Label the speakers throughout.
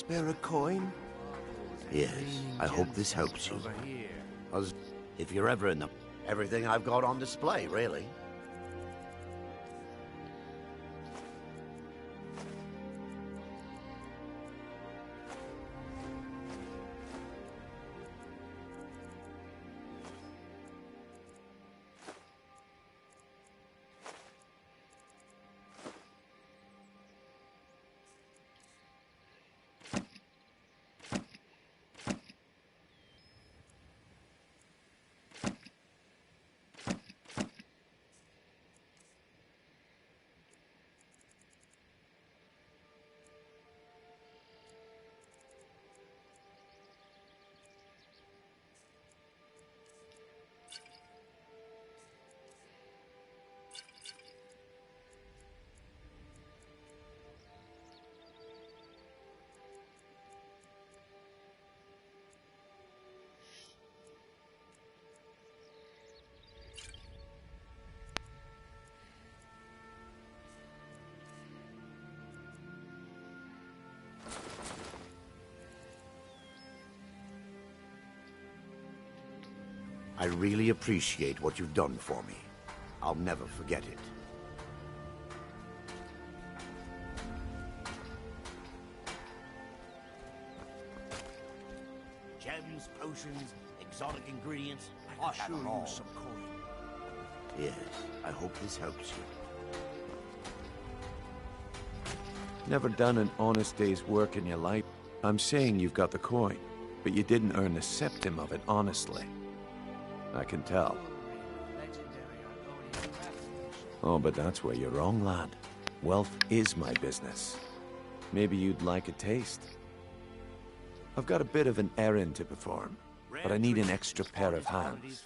Speaker 1: spare a coin? Yes, I hope this helps you. If you're ever in the... Everything I've got on display, really. I really appreciate what you've done for me. I'll never forget it. Gems, potions, exotic ingredients. I have it all. Some coin. Yes, I hope this helps you.
Speaker 2: Never done an honest day's work in your life. I'm saying you've got the coin, but you didn't earn a septim of it honestly. I can tell. Oh, but that's where you're wrong, lad. Wealth is my business. Maybe you'd like a taste. I've got a bit of an errand to perform, but I need an extra pair of hands.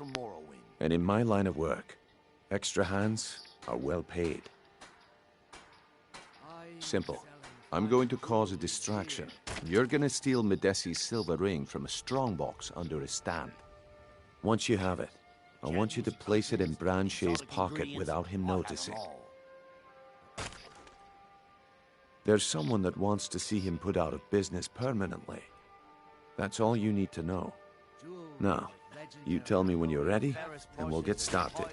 Speaker 2: And in my line of work, extra hands are well paid. Simple. I'm going to cause a distraction. You're gonna steal Medesi's silver ring from a strongbox under his stand. Once you have it, I want you to place it in Branche's pocket without him noticing. There's someone that wants to see him put out of business permanently. That's all you need to know. Now, you tell me when you're ready, and we'll get started.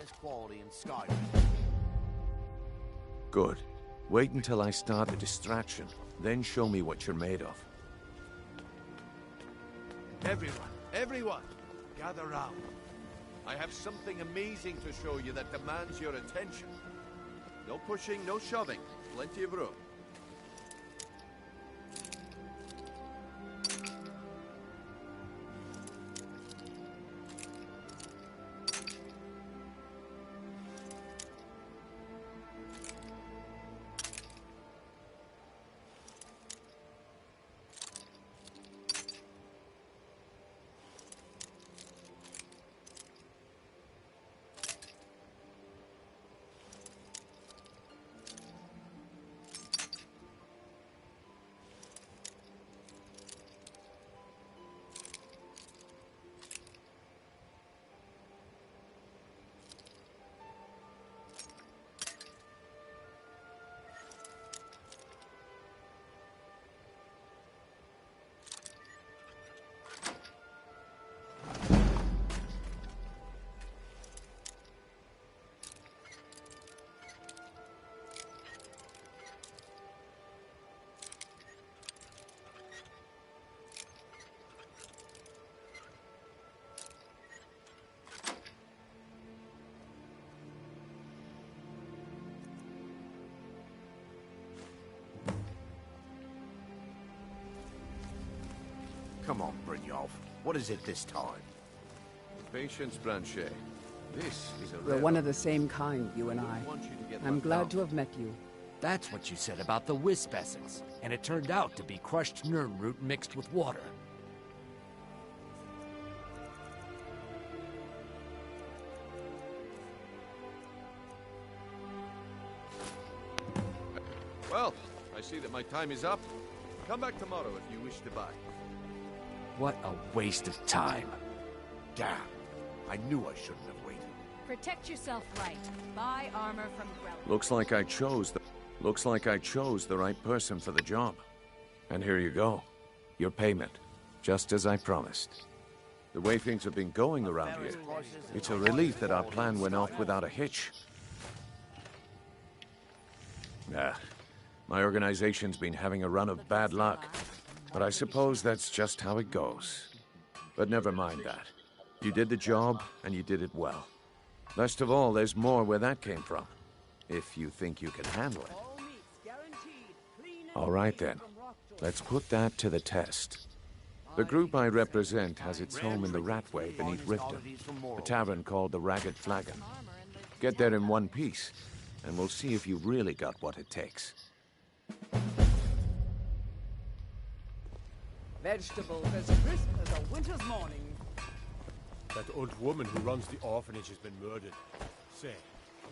Speaker 2: Good. Wait until I start the distraction, then show me what you're made of.
Speaker 3: Everyone, gather round. I have something amazing to show you that demands your attention. No pushing, no shoving. Plenty of room.
Speaker 1: Come on, Brynjolf. What is it this time?
Speaker 3: Patience, Branche. This is a
Speaker 4: We're one of the same kind, you and I. I'm glad to have met you.
Speaker 5: That's what you said about the wisp essence, and it turned out to be crushed nirnroot mixed with water.
Speaker 3: Well, I see that my time is up. Come back tomorrow if you wish to buy.
Speaker 5: What a waste of time.
Speaker 1: Damn. I knew I shouldn't have waited.
Speaker 6: Protect yourself right. Buy armor from Grella.
Speaker 2: Looks like I chose the right person for the job. And here you go. Your payment, just as I promised. The way things have been going around here, it's a relief that our plan went off without a hitch. Nah, my organization's been having a run of bad luck, but I suppose that's just how it goes. But never mind that. You did the job, and you did it well. Best of all, there's more where that came from, if you think you can handle it. All right then, let's put that to the test. The group I represent has its home in the Ratway beneath Riften, a tavern called the Ragged Flagon. Get there in one piece, and we'll see if you really got what it takes.
Speaker 4: Vegetables as crisp as a winter's morning.
Speaker 7: That old woman who runs the orphanage has been murdered. Say,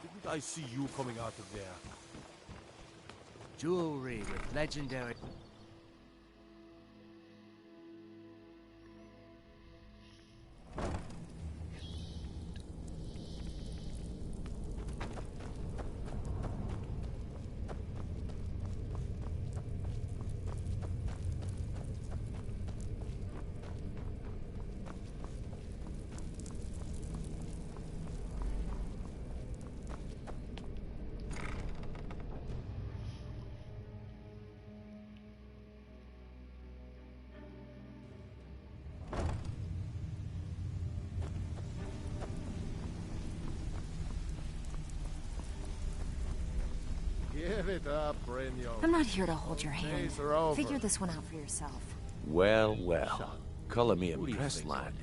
Speaker 7: didn't I see you coming out of there?
Speaker 5: Jewelry with legendary...
Speaker 3: Give it up, Brynjolf.
Speaker 8: I'm not here to hold your hand.
Speaker 3: Days are over.
Speaker 8: Figure this one out for yourself.
Speaker 2: Well, well. Color me impressed, lad.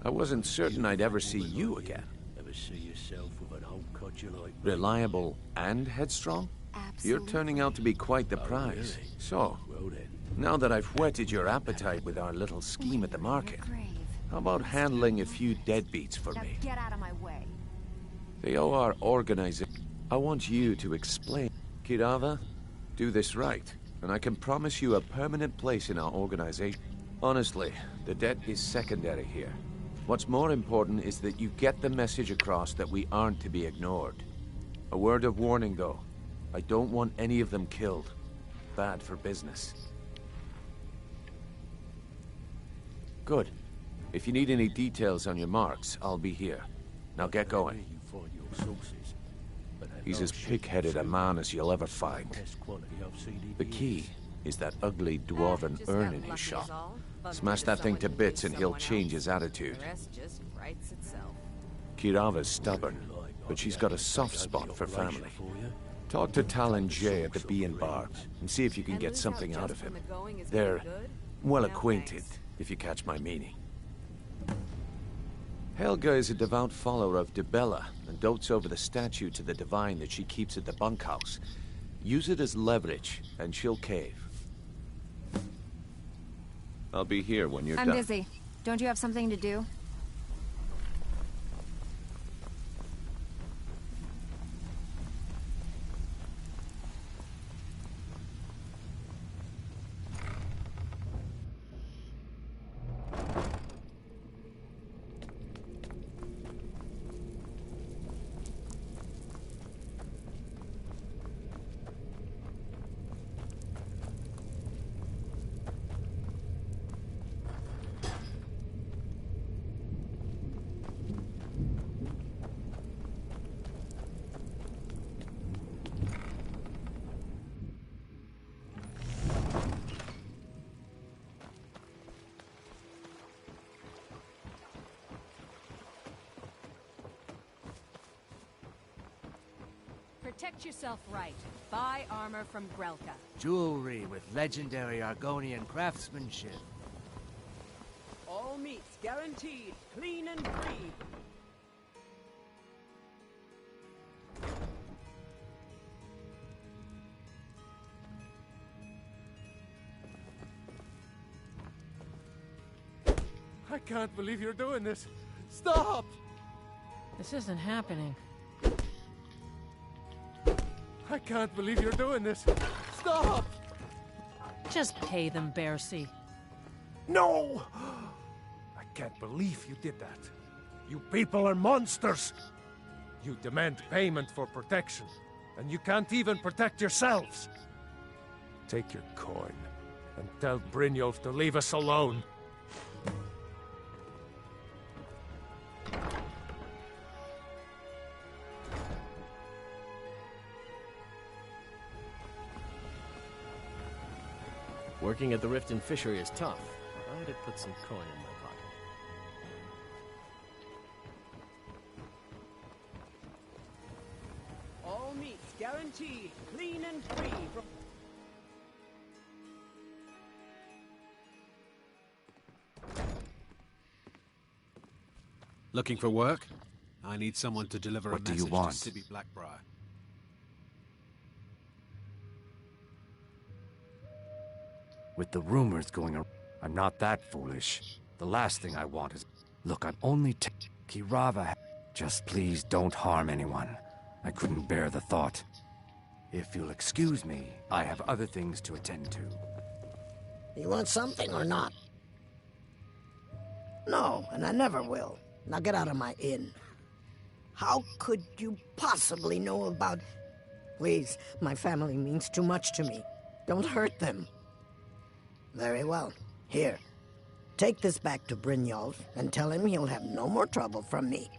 Speaker 2: I wasn't certain I'd ever see you again.
Speaker 1: Ever see yourself with an old codger like me?
Speaker 2: Reliable and headstrong?
Speaker 8: Absolutely.
Speaker 2: You're turning out to be quite the prize.
Speaker 1: Really?
Speaker 2: So,
Speaker 1: Well then.
Speaker 2: now that I've whetted your appetite with our little scheme at the market, how about handling a few deadbeats for
Speaker 8: Now
Speaker 2: me?
Speaker 8: get out of my way.
Speaker 2: They owe our organization. I want you to explain. Kirava, do this right, and I can promise you a permanent place in our organization. Honestly, the debt is secondary here. What's more important is that you get the message across that we aren't to be ignored. A word of warning, though. I don't want any of them killed. Bad for business. Good. If you need any details on your marks, I'll be here. Now get going.
Speaker 1: You find your sources. But that
Speaker 2: He's as
Speaker 1: last ship
Speaker 2: pig-headed a man as you'll ever find.
Speaker 1: best quantity I've seen in
Speaker 2: The key
Speaker 1: years.
Speaker 2: is that ugly dwarven
Speaker 6: Just
Speaker 2: urn
Speaker 6: got
Speaker 2: in his
Speaker 6: lucky
Speaker 2: shop.
Speaker 6: is all. Bumped
Speaker 2: Smash
Speaker 6: into
Speaker 2: that thing to
Speaker 6: someone who
Speaker 2: bits
Speaker 6: knew
Speaker 2: and he'll
Speaker 6: someone
Speaker 2: change
Speaker 6: else.
Speaker 2: his attitude.
Speaker 6: The rest just writes itself.
Speaker 2: Kirava's stubborn, but she's got a soft spot for family. Talk to Talon Jay at the Bee and Bar and see if you can
Speaker 6: And
Speaker 2: get
Speaker 6: lose
Speaker 2: something out
Speaker 6: just
Speaker 2: of him.
Speaker 6: when the going is
Speaker 2: They're
Speaker 6: going good?
Speaker 2: well
Speaker 6: No
Speaker 2: acquainted,
Speaker 6: thanks.
Speaker 2: if you catch my meaning. Helga is a devout follower of Dibella and dotes over the statue to the divine that she keeps at the bunkhouse. Use it as leverage, and she'll cave. I'll be here when you're
Speaker 8: I'm
Speaker 2: done.
Speaker 8: busy. Don't you have something to do?
Speaker 6: Protect yourself right. Buy armor from Grelka.
Speaker 5: Jewelry with legendary Argonian craftsmanship.
Speaker 4: All meats guaranteed, clean and free.
Speaker 7: I can't believe you're doing this. Stop!
Speaker 9: This isn't happening.
Speaker 7: I can't believe you're doing this. Stop!
Speaker 9: Just pay them, Bercy.
Speaker 7: No! I can't believe you did that. You people are monsters. You demand payment for protection, and you can't even protect yourselves. Take your coin And tell Brynjolf to leave us alone.
Speaker 10: Working at the Rift and Fishery is tough. I'd have put some coin in my pocket.
Speaker 4: All meats guaranteed, clean and free from...
Speaker 11: Looking for work? I need someone to deliver
Speaker 5: What
Speaker 11: a
Speaker 5: do
Speaker 11: message
Speaker 5: you want?
Speaker 11: to Sibby Blackbriar.
Speaker 5: With the rumors going around, I'm not that foolish. The last thing I want is... Look, I'm only Kirava. Just please don't harm anyone. I couldn't bear the thought. If you'll excuse me, I have other things to attend to.
Speaker 12: You want something or not? No, and I never will. Now get out of my inn. How could you possibly know about... Please, my family means too much to me. Don't hurt them. Very well. Here. Take this back to Brynjolf and tell him he'll have no more trouble from me.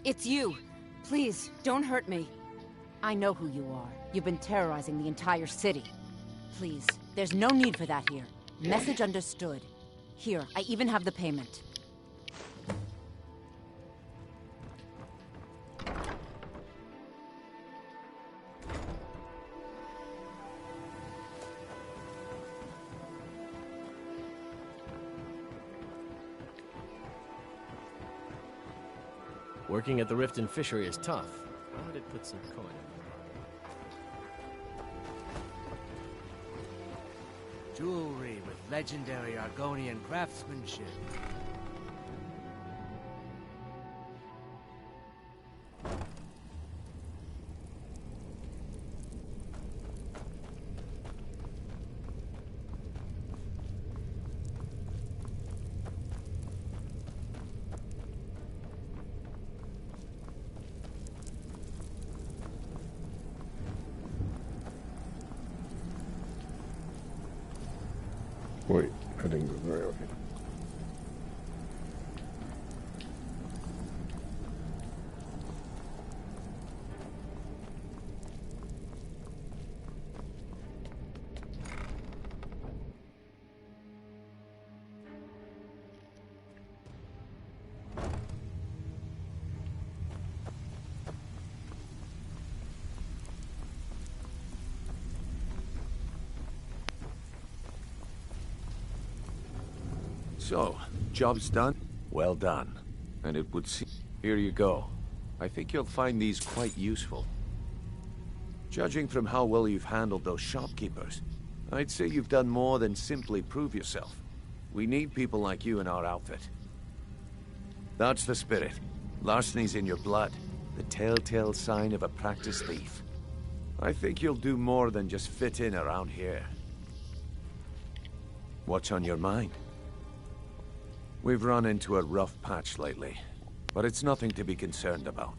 Speaker 6: It's you. Please, don't hurt me. I know who you are. You've been terrorizing the entire city. Please, there's no need for that here. Message understood. Here, I even have the payment.
Speaker 10: Working at the Rift and Fishery is tough. I'd have put some coin in my pocket.
Speaker 5: Jewelry with legendary Argonian craftsmanship.
Speaker 7: Wait, I didn't go very okay.
Speaker 2: So, job's done? Well done. And it would seem... Here you go. I think you'll find these quite useful. Judging from how well you've handled those shopkeepers, I'd say you've done more than simply prove yourself. We need people like you in our outfit. That's the spirit. Larceny's in your blood. The telltale sign of a practiced thief. I think you'll do more than just fit in around here. What's on your mind? We've run into a rough patch lately, but it's nothing to be concerned about.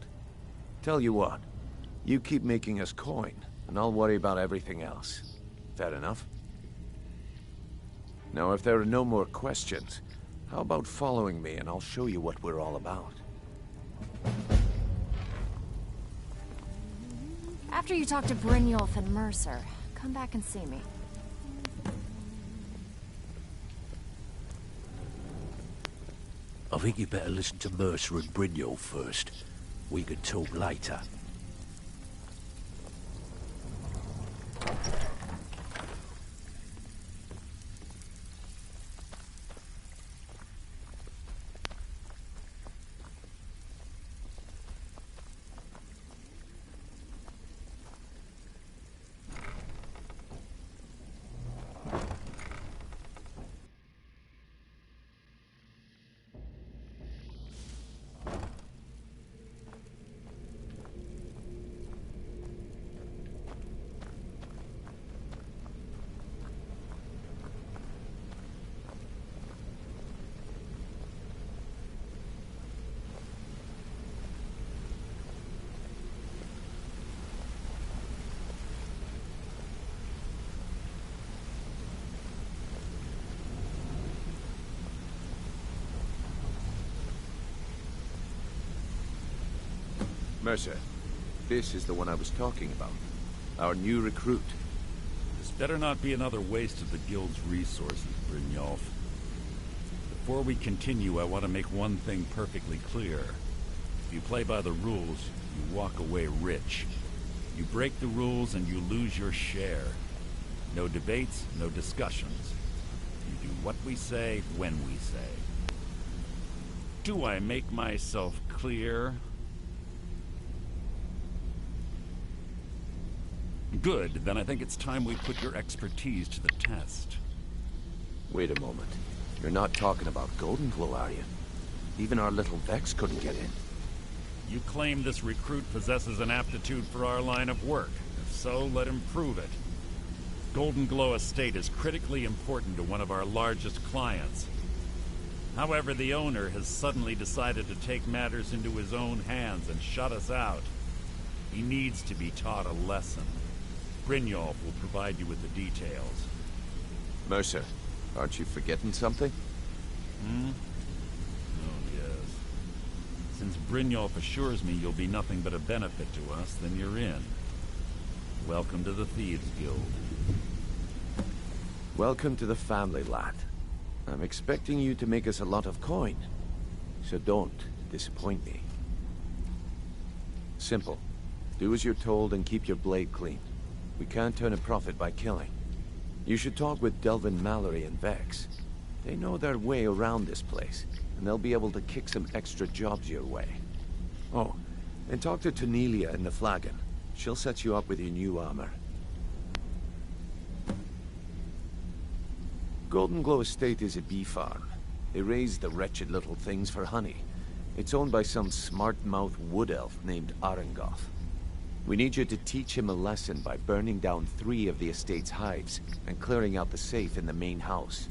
Speaker 2: Tell you what, you keep making us coin, and I'll worry about everything else. Fair enough? Now, if there are no more questions, how about following me and I'll show you what we're all about?
Speaker 8: After you talk to Brynjolf and Mercer, come back and see me.
Speaker 1: I think you better listen to Mercer and Brynjolf first. We can talk later.
Speaker 2: Mercer, this is the one I was talking about. Our new recruit.
Speaker 13: This better not be another waste of the Guild's resources, Brynjolf. Before we continue, I want to make one thing perfectly clear. If you play by the rules, you walk away rich. You break the rules and you lose your share. No debates, no discussions. You do what we say, when we say. Do I make myself clear? Good, then I think it's time we put your expertise to the test.
Speaker 2: Wait a moment. You're not talking about Goldenglow, are you? Even our little Vex couldn't get in.
Speaker 13: You claim this recruit possesses an aptitude for our line of work. If so, let him prove it. Goldenglow Estate is critically important to one of our largest clients. However, the owner has suddenly decided to take matters into his own hands and shut us out. He needs to be taught a lesson. Brynjolf will provide you with the details.
Speaker 2: Mercer, aren't you forgetting something?
Speaker 13: Oh, yes. Since Brynjolf assures me you'll be nothing but a benefit to us, then you're in. Welcome to the Thieves Guild.
Speaker 2: Welcome to the family, lad. I'm expecting you to make us a lot of coin. So don't disappoint me. Simple. Do as you're told and keep your blade clean. We can't turn a profit by killing. You should talk with Delvin Mallory and Vex. They know their way around this place, and they'll be able to kick some extra jobs your way. Oh, and talk to Tanelia in the Flagon. She'll set you up with your new armor. Goldenglow Estate is a bee farm. They raise the wretched little things for honey. It's owned by some smart-mouthed wood elf named Arengoth. We need you to teach him a lesson by burning down 3 of the estate's hives and clearing out the safe in the main house.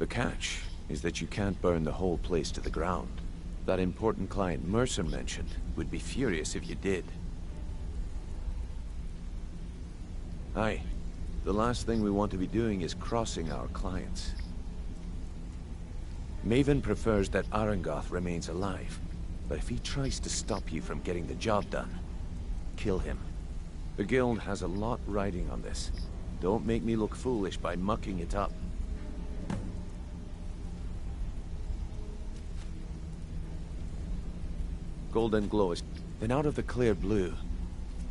Speaker 2: The catch is that you can't burn the whole place to the ground. That important client Mercer mentioned would be furious if you did. Aye. The last thing we want to be doing is crossing our clients. Maven prefers that Arengoth remains alive, but if he tries to stop you from getting the job done, kill him. The Guild has a lot riding on this. Don't make me look foolish by mucking it up. Goldenglow has been out of the clear blue,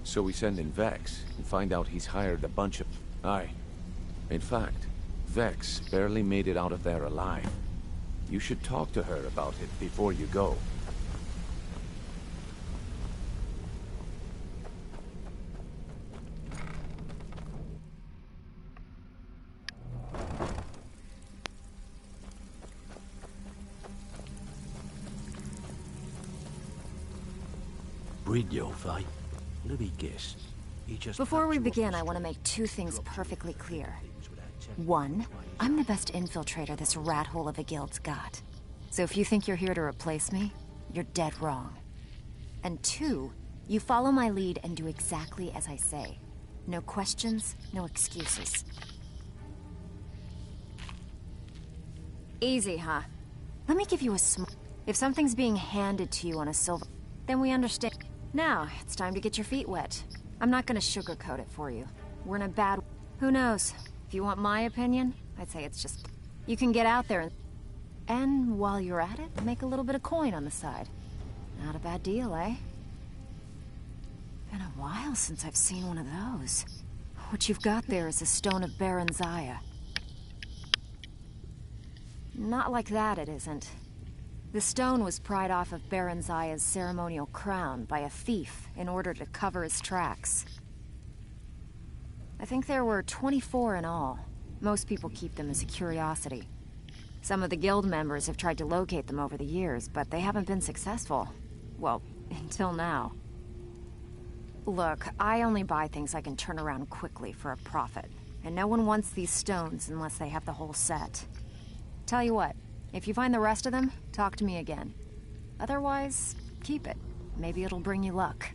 Speaker 2: so we send in Vex and find out he's hired a bunch of... Aye. In fact, Vex barely made it out of there alive. You should talk to her about it before you go.
Speaker 1: Brynjolf, let me guess.
Speaker 8: Before we begin, I want to make 2 things perfectly clear. 1, I'm the best infiltrator this rat hole of a guild's got. So if you think you're here to replace me, you're dead wrong. And 2, you follow my lead and do exactly as I say. No questions, no excuses. Easy, huh? Let me give you a If something's being handed to you on a silver, then we understand. Now, it's time to get your feet wet. I'm not gonna sugarcoat it for you. We're in a bad... Who knows? If you want my opinion, I'd say it's just... You can get out there and while you're at it, make a little bit of coin on the side. Not a bad deal, eh? Been a while since I've seen one of those. What you've got there is a stone of Baron Zaya. Not like that, it isn't. The stone was pried off of Baron Zaya's ceremonial crown by a thief in order to cover his tracks. I think there were 24 in all. Most people keep them as a curiosity. Some of the guild members have tried to locate them over the years, but they haven't been successful. Well, until now. Look, I only buy things I can turn around quickly for a profit. And no one wants these stones unless they have the whole set. Tell you what, if you find the rest of them, talk to me again. Otherwise, keep it. Maybe it'll bring you luck.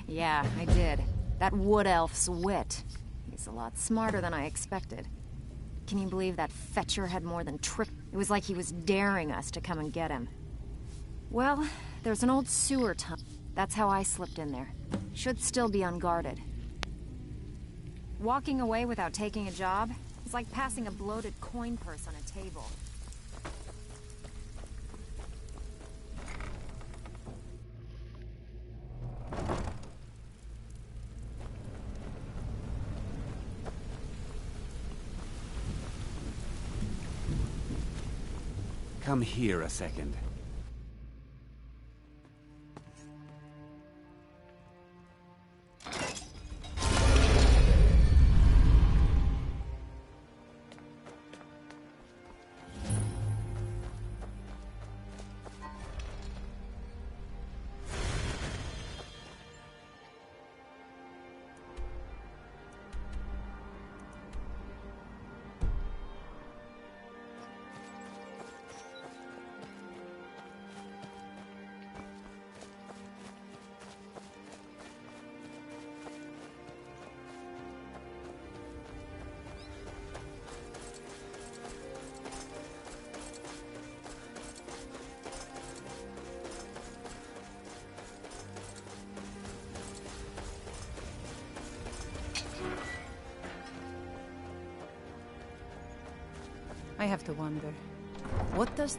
Speaker 8: Yeah, I did. That wood elf's wit. He's a lot smarter than I expected. Can you believe that fetcher had more than trip? It was like he was daring us to come and get him. Well, there's an old sewer tunnel. That's how I slipped in there. Should still be unguarded. Walking away without taking a job is like passing a bloated coin purse on a table.
Speaker 14: Come here a second.
Speaker 6: I have to wonder, what does...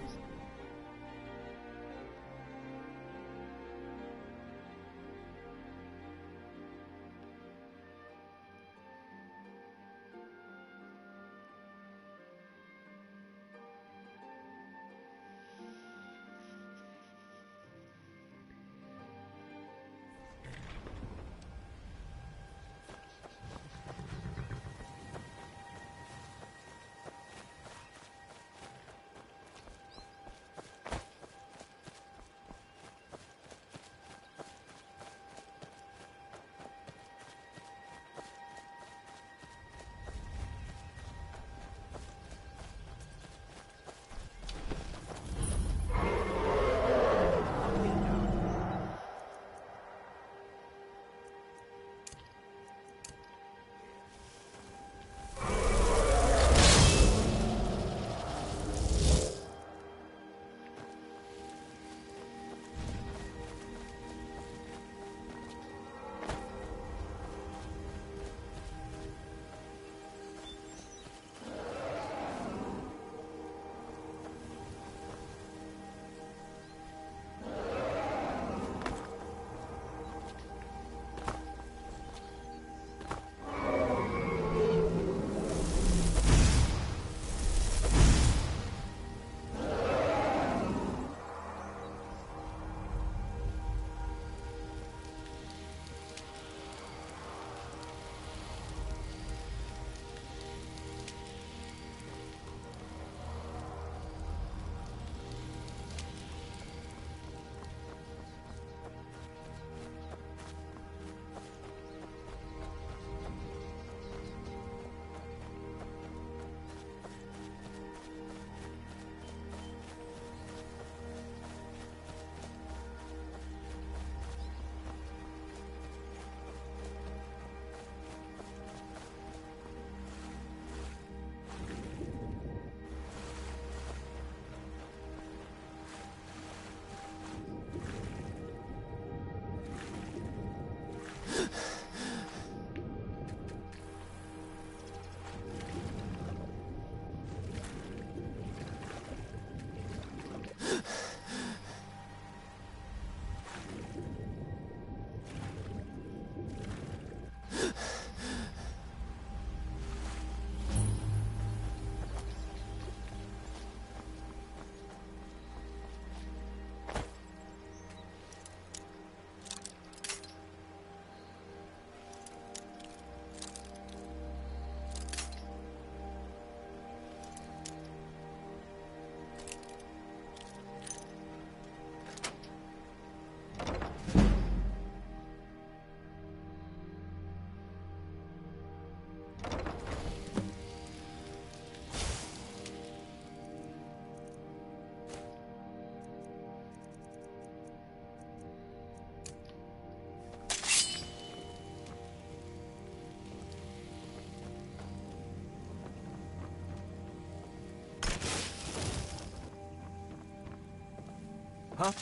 Speaker 7: Huh?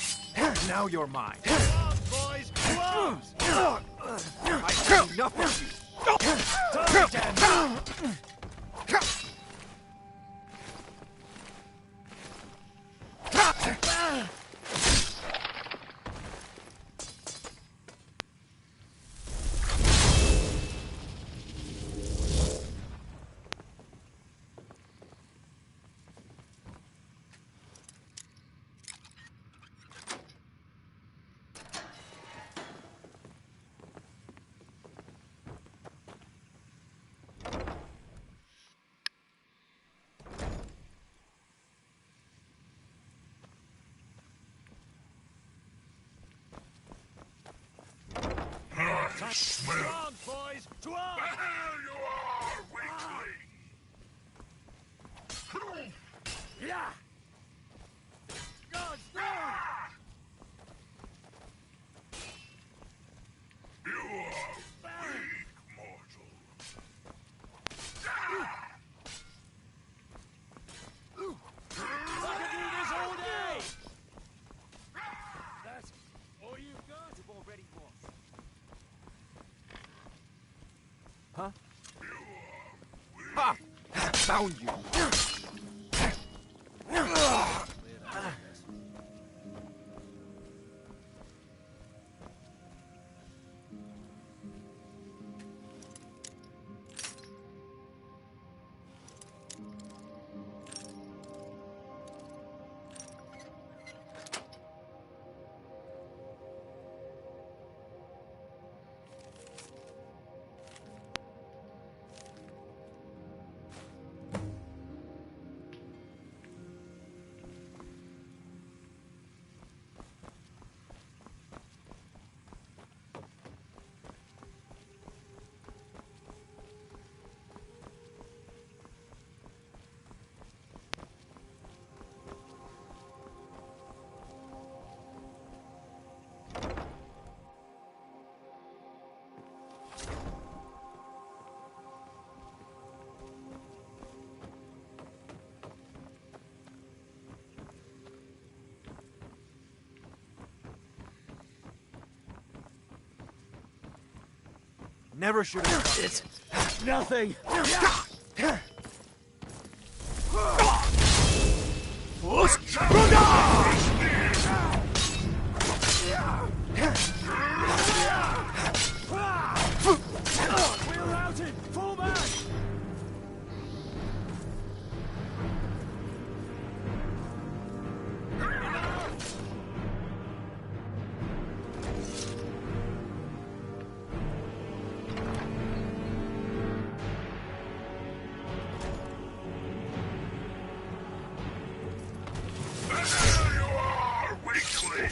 Speaker 7: Now you're mine.
Speaker 3: Boys, close!
Speaker 7: I've had enough of you.
Speaker 3: Strong, boys! To arms!
Speaker 15: There you are, weakling!
Speaker 3: Yeah! God's no!
Speaker 15: You are weak, mortal.
Speaker 3: I can do this all day! That's all you've got? You've already lost.
Speaker 7: Huh? Ha! Found you! Never should have done
Speaker 3: It's nothing! We're routed! Fall back!
Speaker 15: There you are, weakling!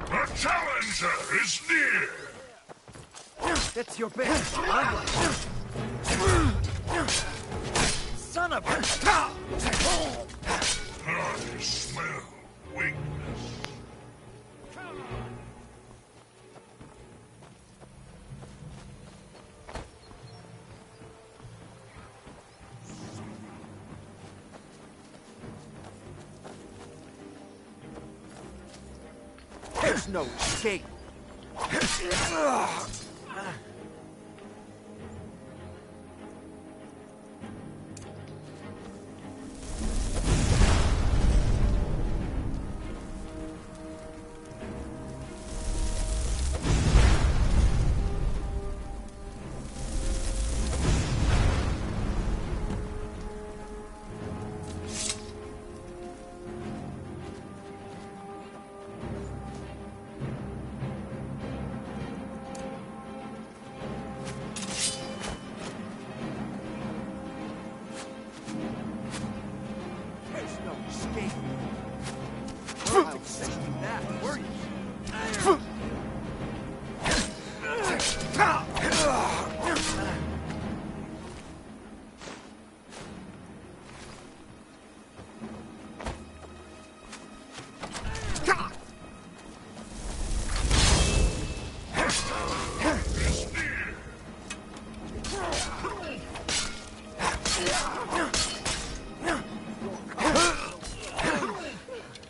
Speaker 15: The challenger is near!
Speaker 7: It's your best! Son of a...
Speaker 15: I smell weakness.
Speaker 7: There's no escape!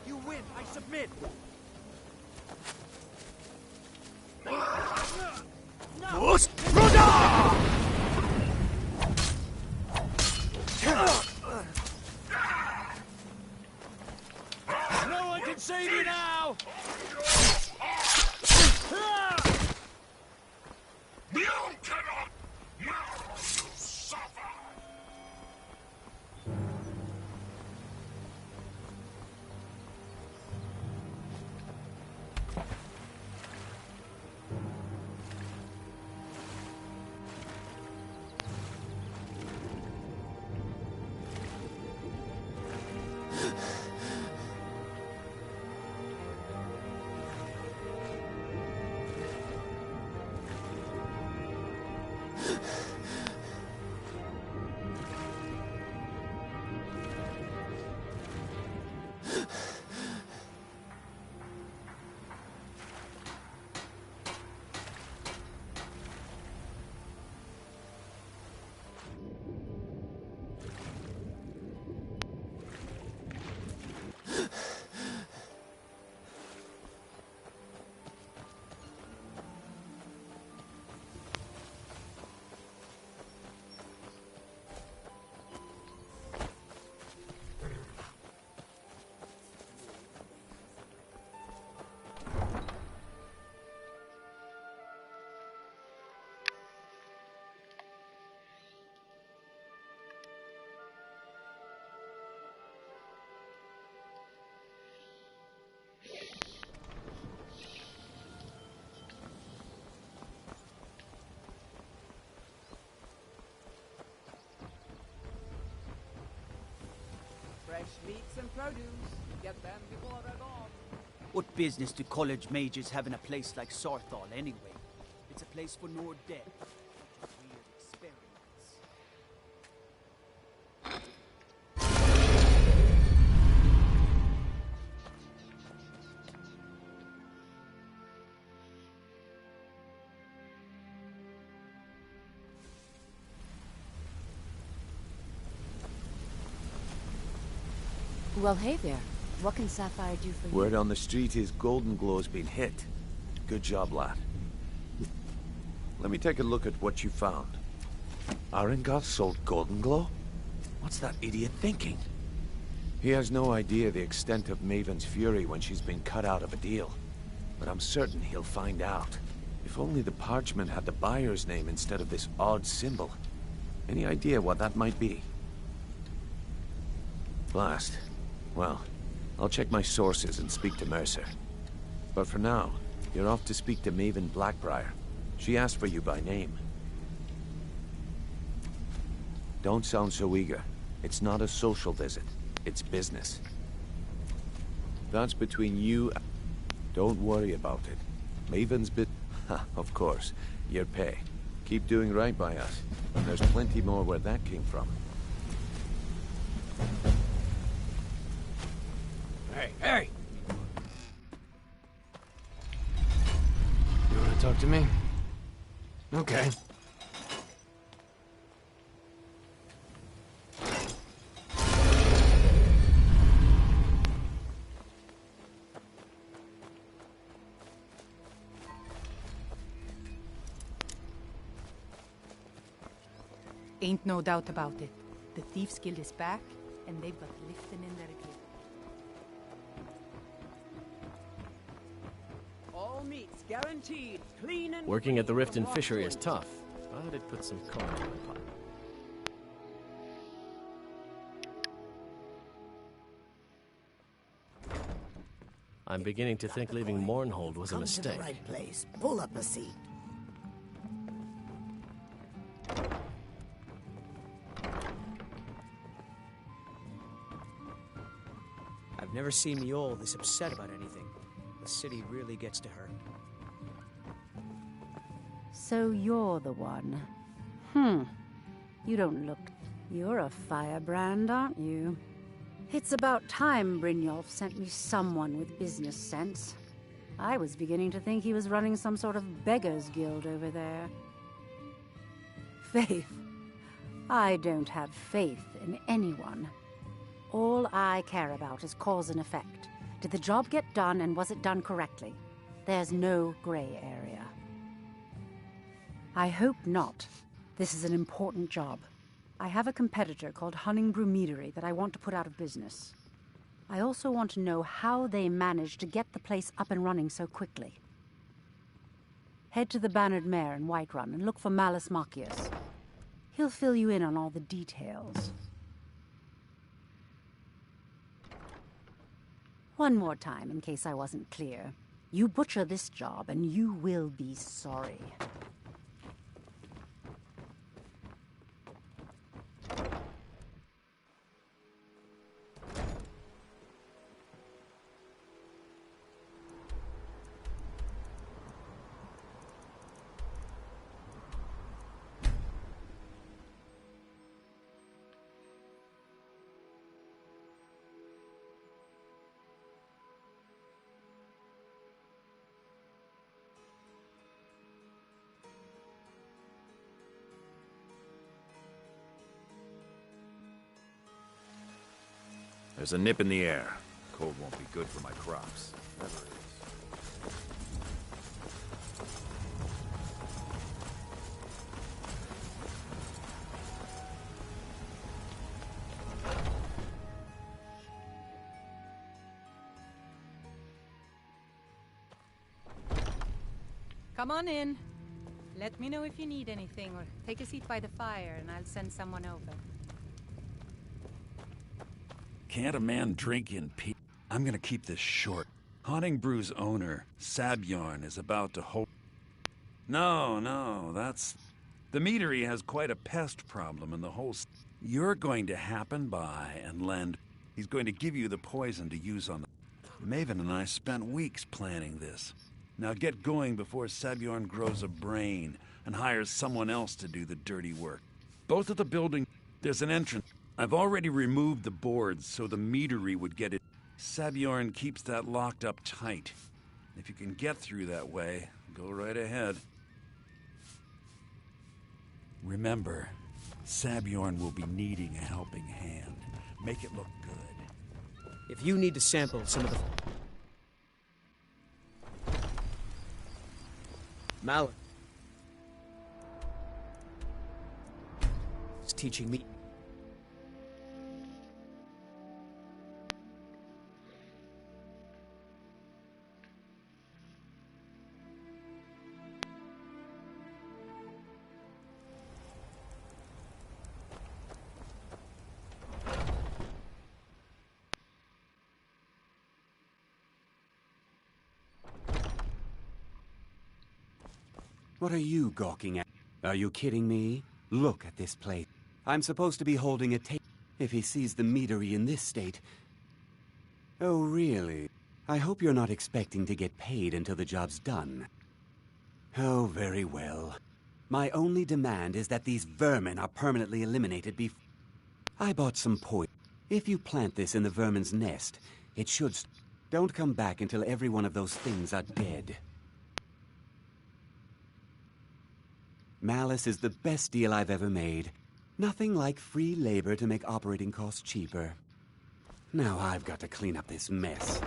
Speaker 16: You win. I submit.
Speaker 17: No one can save you now!
Speaker 15: You cannot! Now you suffer!
Speaker 4: Fresh meats and produce. Get them before they're gone.
Speaker 16: What business do college majors have in a place like Sarthal anyway? It's a place for Nord dead. Weird experiments.
Speaker 6: Well, hey there. What can Sapphire do for you?
Speaker 2: Word on the street is Golden Glow's been hit. Good job, lad. Let me take a look at what you found. Arengoth sold Golden Glow? What's that idiot thinking? He has no idea the extent of Maven's fury when she's been cut out of a deal. But I'm certain he'll find out. If only the parchment had the buyer's name instead of this odd symbol. Any idea what that might be? Blast. Well, I'll check my sources and speak to Mercer. But for now, you're off to speak to Maven Blackbriar. She asked for you by name. Don't sound so eager. It's not a social visit. It's business. That's between you and... Don't worry about it. Maven's bit... Of course. Your pay. Keep doing right by us. There's plenty more where that came from.
Speaker 5: Hey, hey! You want to talk to me? Okay.
Speaker 18: Ain't no doubt about it. The Thieves Guild is back, and they've got lifting in their gear.
Speaker 4: All meats guaranteed, clean and
Speaker 10: Working at the
Speaker 4: free
Speaker 10: Rift
Speaker 4: from
Speaker 10: and Fishery is
Speaker 4: rockwood.
Speaker 10: tough, but it puts some coin in my pocket. I'm beginning to think leaving Mournhold was a
Speaker 12: Come to
Speaker 10: mistake.
Speaker 12: the right place. Pull up a seat.
Speaker 16: I've never seen Miol this upset about anything. The city really gets to her.
Speaker 18: So you're the one. You don't look... You're a firebrand, aren't you? It's about time Brynjolf sent me someone with business sense. I was beginning to think he was running some sort of beggars guild over there. Faith, I don't have faith in anyone. All I care about is cause and effect. Did the job get done, and was it done correctly? There's no gray area. I hope not. This is an important job. I have a competitor called Hunningbrew Meadery that I want to put out of business. I also want to know how they managed to get the place up and running so quickly. Head to the Bannered Mare in Whiterun and look for Malus Machius. He'll fill you in on all the details. One more time, in case I wasn't clear. You butcher this job, and you will be sorry.
Speaker 2: There's a nip in the air. Cold won't be good for my crops. Never is.
Speaker 19: Come on in. Let me know if you need anything, or take a seat by the fire and I'll send someone over.
Speaker 13: Can't a man drink in peace? I'm gonna keep this short. Brew's owner, Sabjorn, is about to hold... No, that's... The meadery has quite a pest problem in the whole... You're going to happen by and lend... He's going to give you the poison to use on the... Maven and I spent weeks planning this. Now get going before Sabjorn grows a brain and hires someone else to do the dirty work. Both of the buildings, there's an entrance. I've already removed the boards so the meadery would get it. Sabjorn keeps that locked up tight. If you can get through that way, go right ahead. Remember, Sabjorn will be needing a helping hand. Make it look good.
Speaker 10: If you need to sample some of the... Malak is teaching me.
Speaker 14: What are you gawking at? Are you kidding me? Look at this place. I'm supposed to be holding a tape. If he sees the meadery in this state... Oh, really? I hope you're not expecting to get paid until the job's done. Oh, very well. My only demand is that these vermin are permanently eliminated before... I bought some poison. If you plant this in the vermin's nest, it should... Don't come back until every one of those things are dead. Malice is the best deal I've ever made. Nothing like free labor to make operating costs cheaper. Now I've got to clean up this mess.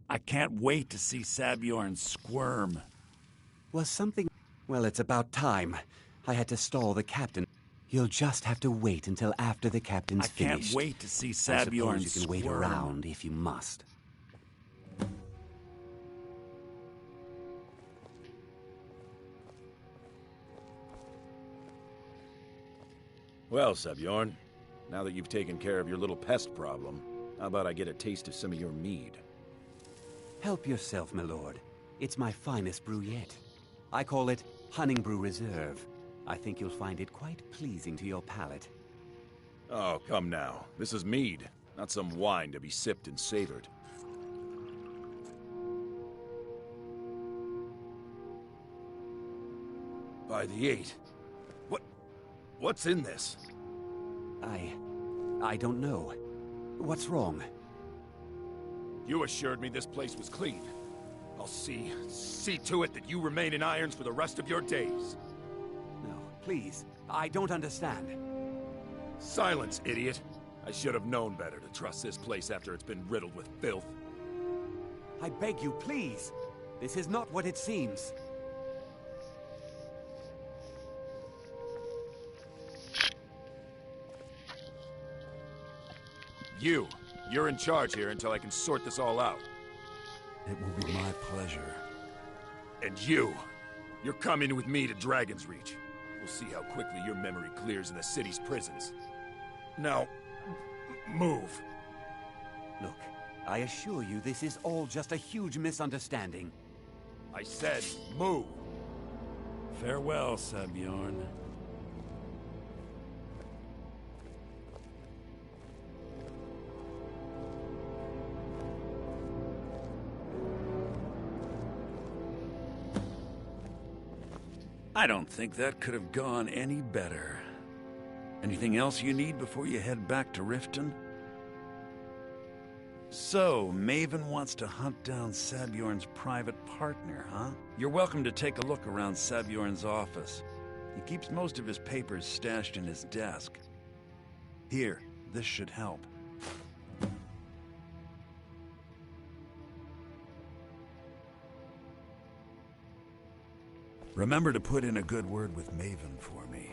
Speaker 13: I can't wait to see Sabjorn squirm.
Speaker 14: Was something... Well, it's about time. I had to stall the captain. You'll just have to wait until after the captain's finished.
Speaker 13: I can't wait to see
Speaker 14: I
Speaker 13: Sabjorn
Speaker 14: suppose you can wait around if you must.
Speaker 2: Well, Sabjorn, now that you've taken care of your little pest problem, how about I get a taste of some of your mead?
Speaker 14: Help yourself, my lord. It's my finest brew yet. I call it Honningbrew Reserve. I think you'll find it quite pleasing to your palate.
Speaker 2: Oh, come now. This is mead, not some wine to be sipped and savored. By the 8. What's in this?
Speaker 14: I don't know. What's wrong?
Speaker 2: You assured me this place was clean. I'll see to it that you remain in irons for the rest of your days.
Speaker 14: No, please. I don't understand.
Speaker 2: Silence, idiot. I should have known better to trust this place after it's been riddled with filth.
Speaker 14: I beg you, please. This is not what it seems.
Speaker 2: You're in charge here until I can sort this all out.
Speaker 13: It will be my pleasure.
Speaker 2: And you're coming with me to Dragon's Reach. We'll see how quickly your memory clears in the city's prisons. Now, move.
Speaker 14: Look, I assure you this is all just a huge misunderstanding.
Speaker 2: I said move.
Speaker 13: Farewell, Sabjorn. I don't think that could have gone any better. Anything else you need before you head back to Riften? So, Maven wants to hunt down Sabjorn's private partner, huh? You're welcome to take a look around Sabjorn's office. He keeps most of his papers stashed in his desk. Here, this should help. Remember to put in a good word with Maven for me.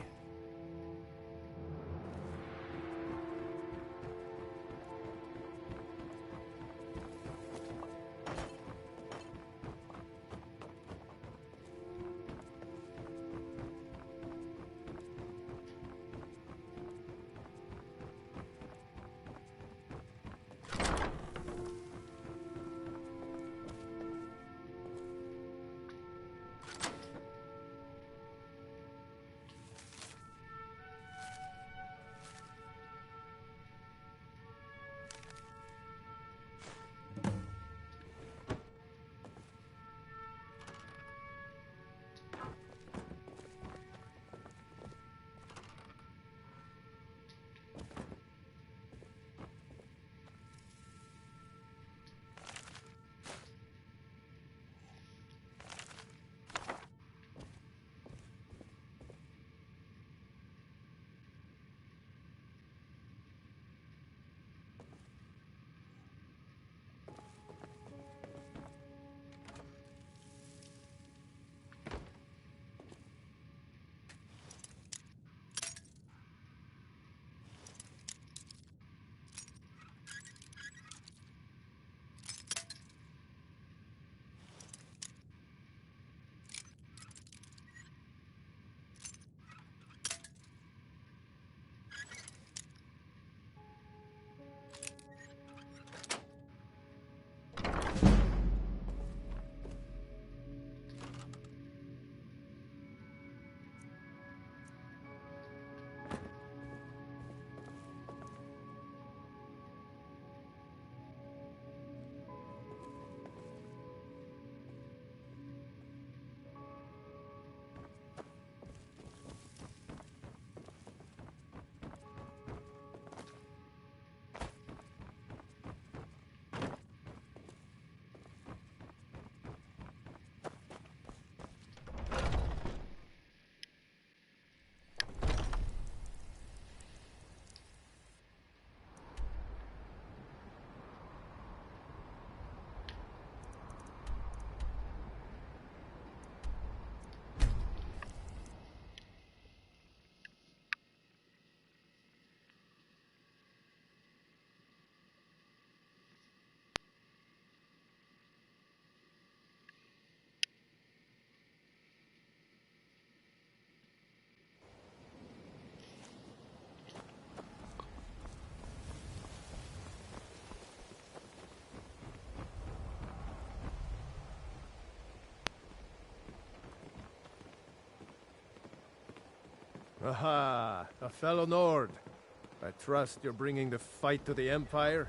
Speaker 7: Aha, a fellow Nord. I trust you're bringing the fight to the Empire?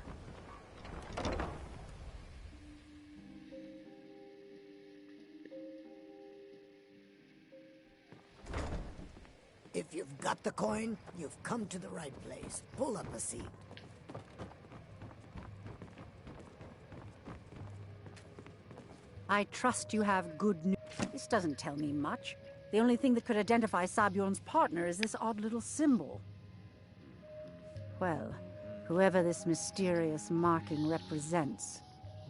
Speaker 12: If you've got the coin, you've come to the right place. Pull up a seat.
Speaker 18: I trust you have good news. This doesn't tell me much. The only thing that could identify Sabjorn's partner is this odd little symbol. Well, whoever this mysterious marking represents,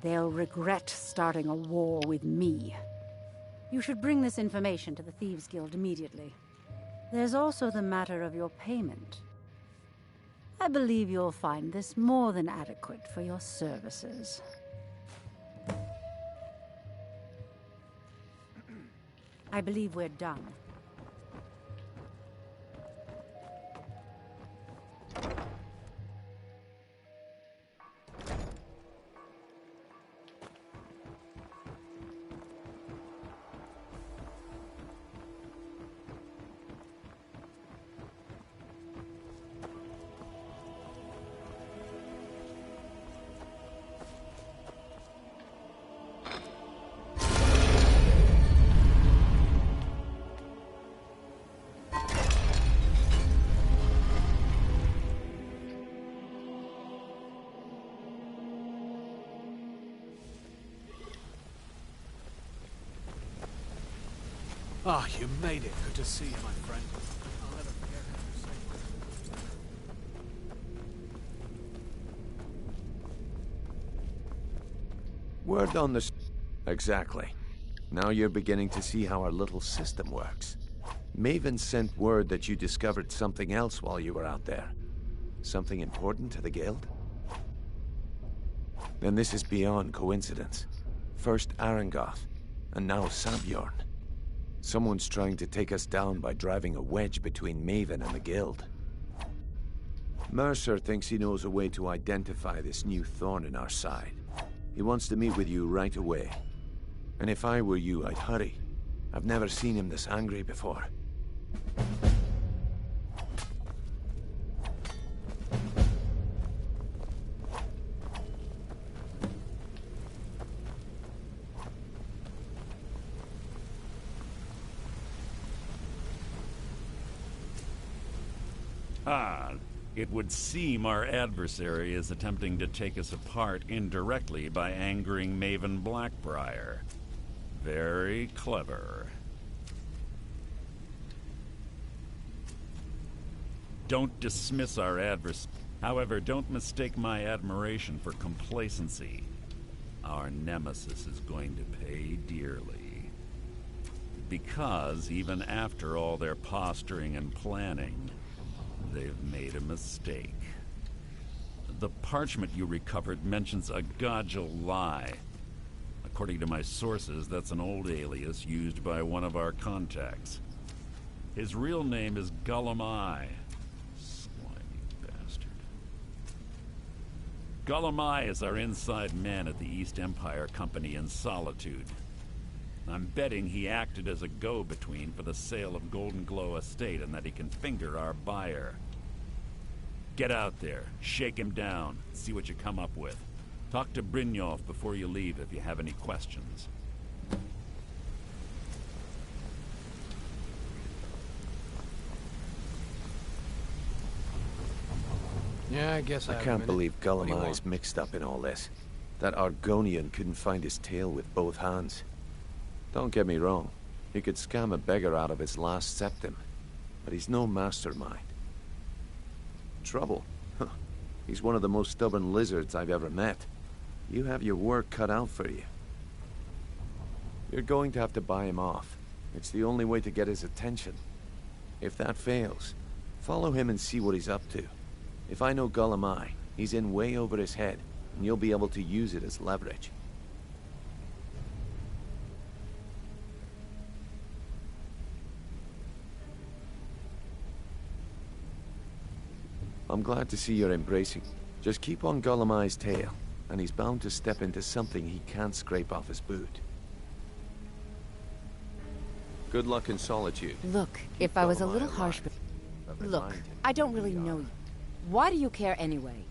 Speaker 18: they'll regret starting a war with me. You should bring this information to the Thieves Guild immediately. There's also the matter of your payment. I believe you'll find this more than adequate for your services. I believe we're done.
Speaker 11: Ah, you made it. Good to see you, my friend. I'll never forget how you saved my
Speaker 2: Word on the... Exactly. Now you're beginning to see how our little system works. Maven sent word that you discovered something else while you were out there. Something important to the Guild? Then this is beyond coincidence. First Arangoth, and now Sabjorn. Someone's trying to take us down by driving a wedge between Maven and the Guild. Mercer thinks he knows a way to identify this new thorn in our side. He wants to meet with you right away. And if I were you, I'd hurry. I've never seen him this angry before.
Speaker 13: It would seem our adversary is attempting to take us apart indirectly by angering Maven Blackbriar. Very clever. Don't dismiss our adversary. However, don't mistake my admiration for complacency. Our nemesis is going to pay dearly. Because even after all their posturing and planning, they've made a mistake. The parchment you recovered mentions a Godjal lie. According to my sources, that's an old alias used by one of our contacts. His real name is Gullum-Eye. Slimy bastard. Gullum-Eye is our inside man at the East Empire Company in Solitude. I'm betting he acted as a go-between for the sale of Golden Glow Estate and that he can finger our buyer. Get out there, shake him down, see what you come up with. Talk to Brynjolf before you leave if you have any questions.
Speaker 11: Yeah, I guess
Speaker 2: I can't believe Gullum-Eye's mixed up in all this. That Argonian couldn't find his tail with both hands. Don't get me wrong, he could scam a beggar out of his last septim, but he's no mastermind. Trouble? Huh. He's one of the most stubborn lizards I've ever met. You have your work cut out for you. You're going to have to buy him off. It's the only way to get his attention. If that fails, follow him and see what he's up to. If I know Gullum-Eye, he's in way over his head, and you'll be able to use it as leverage. I'm glad to see you're embracing. Just keep on Gullum-Eye's tail, and he's bound to step into something he can't scrape off his boot. Good luck in Solitude.
Speaker 6: Look, if I was a little harsh, but Look, I don't really know you. Why do you care anyway?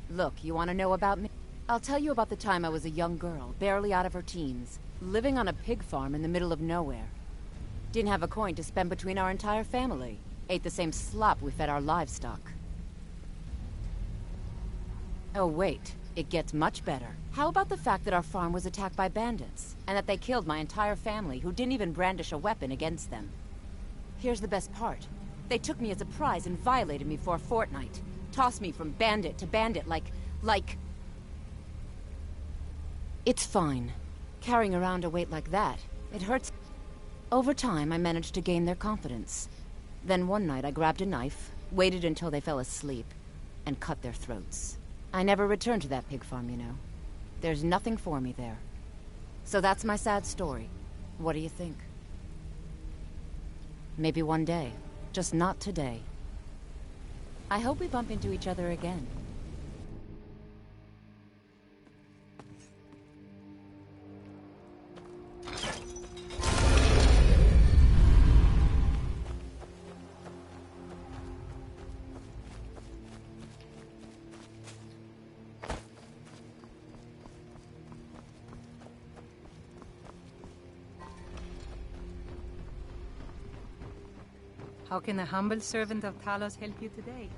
Speaker 6: Look, you want to know about me? I'll tell you about the time I was a young girl, barely out of her teens, living on a pig farm in the middle of nowhere. Didn't have a coin to spend between our entire family. Ate the same slop we fed our livestock. Oh wait, it gets much better. How about the fact that our farm was attacked by bandits, and that they killed my entire family who didn't even brandish a weapon against them? Here's the best part. They took me as a prize and violated me for a fortnight. Tossed me from bandit to bandit like... It's fine. Carrying around a weight like that, it hurts. Over time, I managed to gain their confidence. Then one night I grabbed a knife, waited until they fell asleep, and cut their throats. I never returned to that pig farm, you know. There's nothing for me there. So that's my sad story. What do you think? Maybe one day. Just not today. I hope we bump into each other again.
Speaker 19: How can a humble servant of Talos help you today?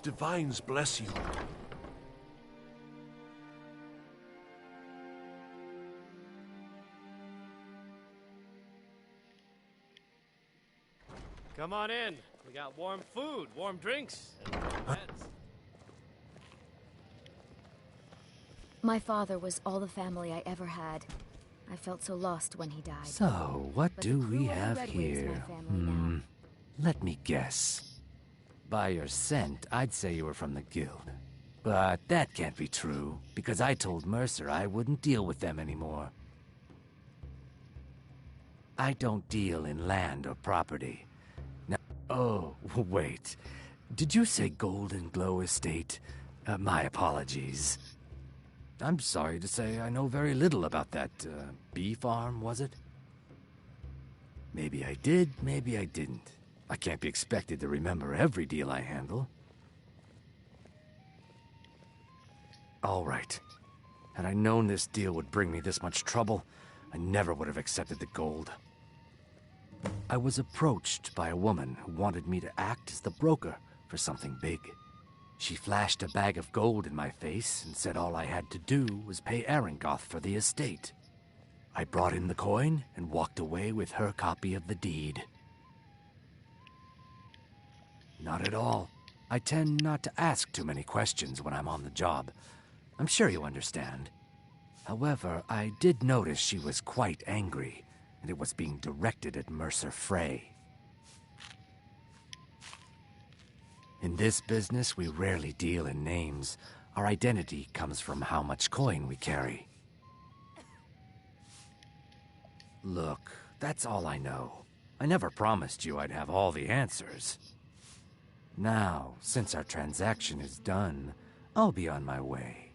Speaker 7: Divines bless you.
Speaker 10: Come on in. We got warm food, warm drinks, and beds.
Speaker 8: My father was all the family I ever had. I felt so lost when he died.
Speaker 5: So, what
Speaker 8: But
Speaker 5: do
Speaker 8: the
Speaker 5: we
Speaker 8: crew of the
Speaker 5: have
Speaker 8: Red Wing's my
Speaker 5: here?
Speaker 8: family now.
Speaker 5: Let me guess. By your scent, I'd say you were from the guild. But that can't be true, because I told Mercer I wouldn't deal with them anymore. I don't deal in land or property. Now, oh, wait. Did you say Golden Glow Estate? My apologies. I'm sorry to say I know very little about that, bee farm, was it? Maybe I did, maybe I didn't. I can't be expected to remember every deal I handle. All right. Had I known this deal would bring me this much trouble, I never would have accepted the gold. I was approached by a woman who wanted me to act as the broker for something big. She flashed a bag of gold in my face and said all I had to do was pay Arangoth for the estate. I brought in the coin and walked away with her copy of the deed. Not at all. I tend not to ask too many questions when I'm on the job. I'm sure you understand. However, I did notice she was quite angry, and it was being directed at Mercer Frey. In this business, we rarely deal in names. Our identity comes from how much coin we carry. Look, that's all I know. I never promised you I'd have all the answers. Now, since our transaction is done, I'll be on my way.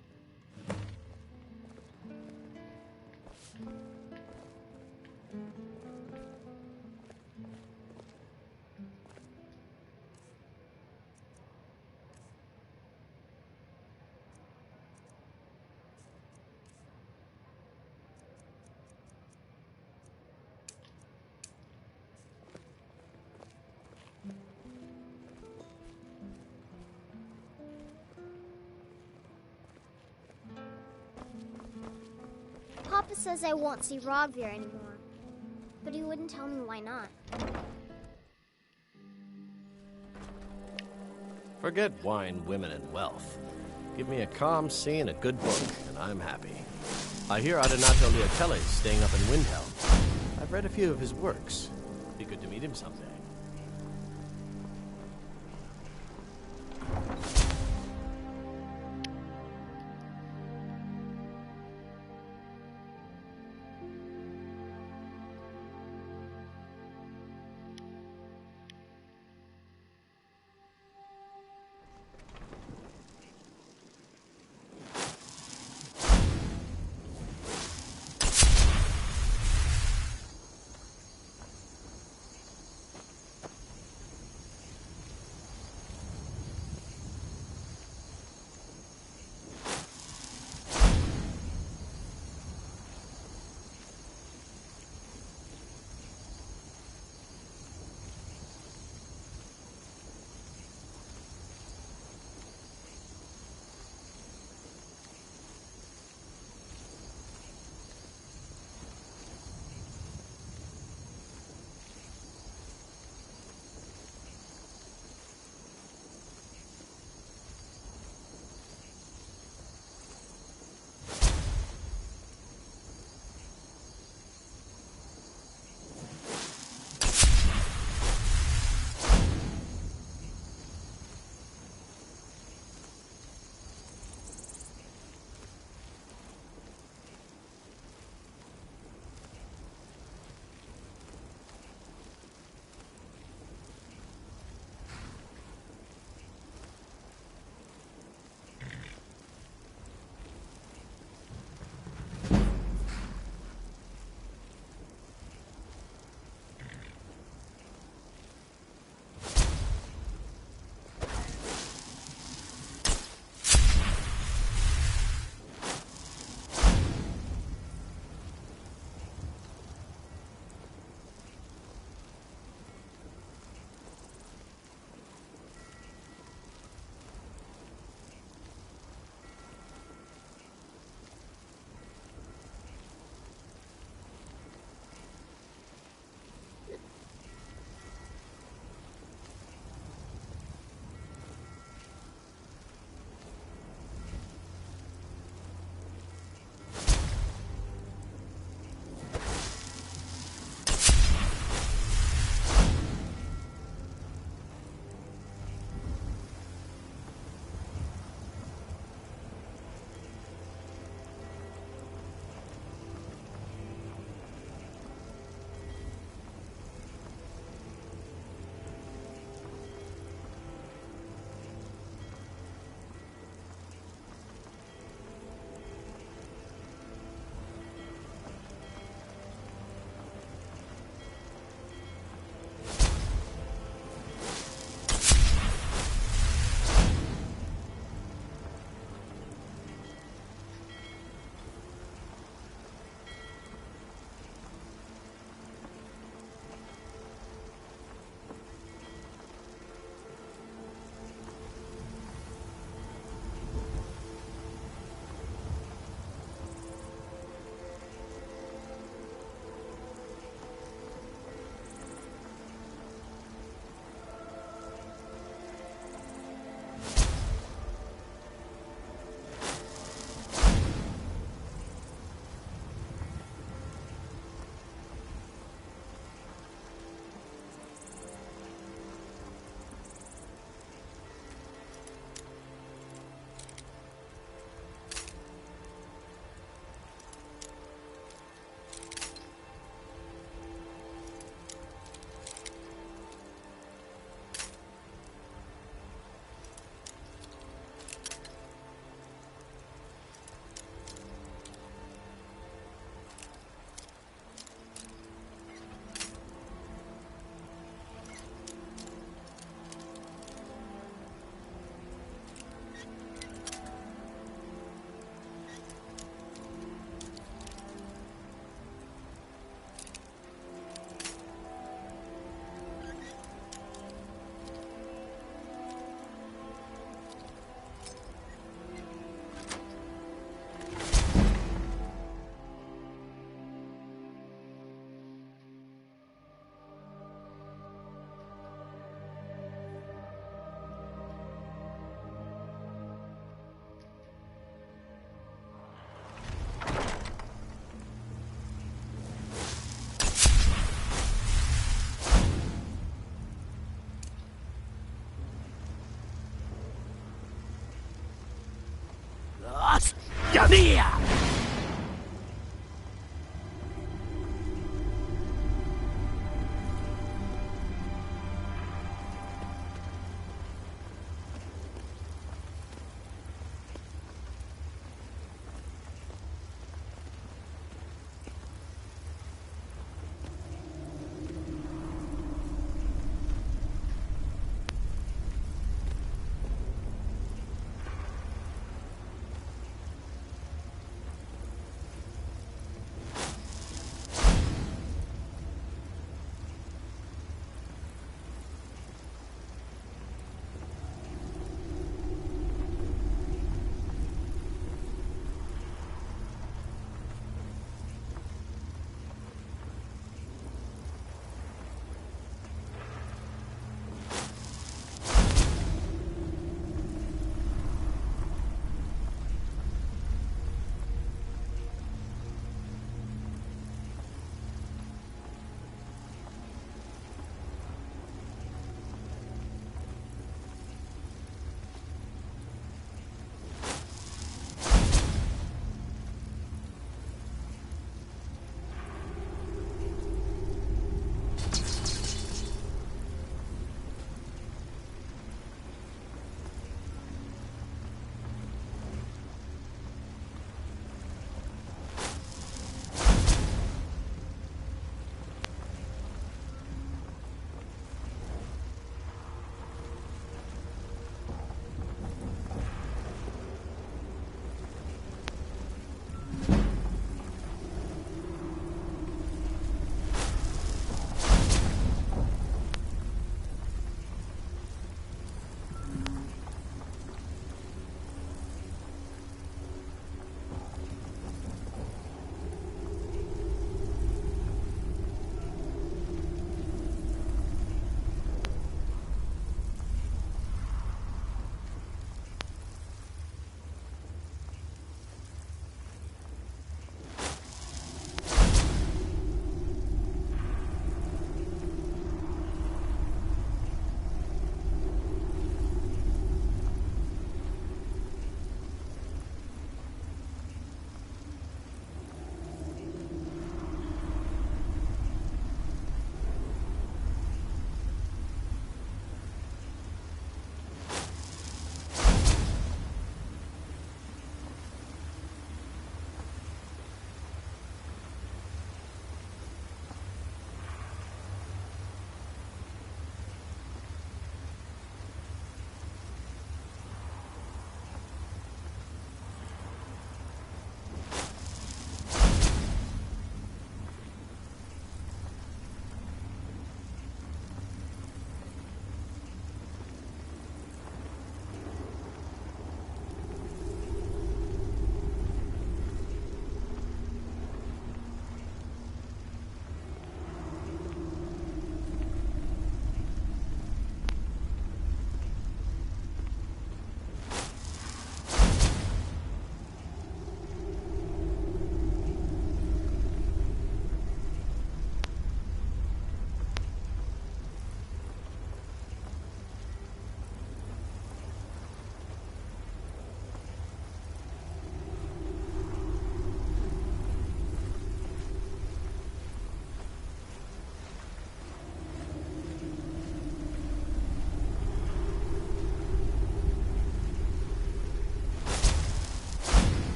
Speaker 20: Papa says I won't see Rogvir anymore, but he wouldn't tell me why not.
Speaker 10: Forget wine, women, and wealth. Give me a calm sea and a good book, and I'm happy. I hear Adonato Liatelli's staying up in Windhelm. I've read a few of his works. Be good to meet him someday.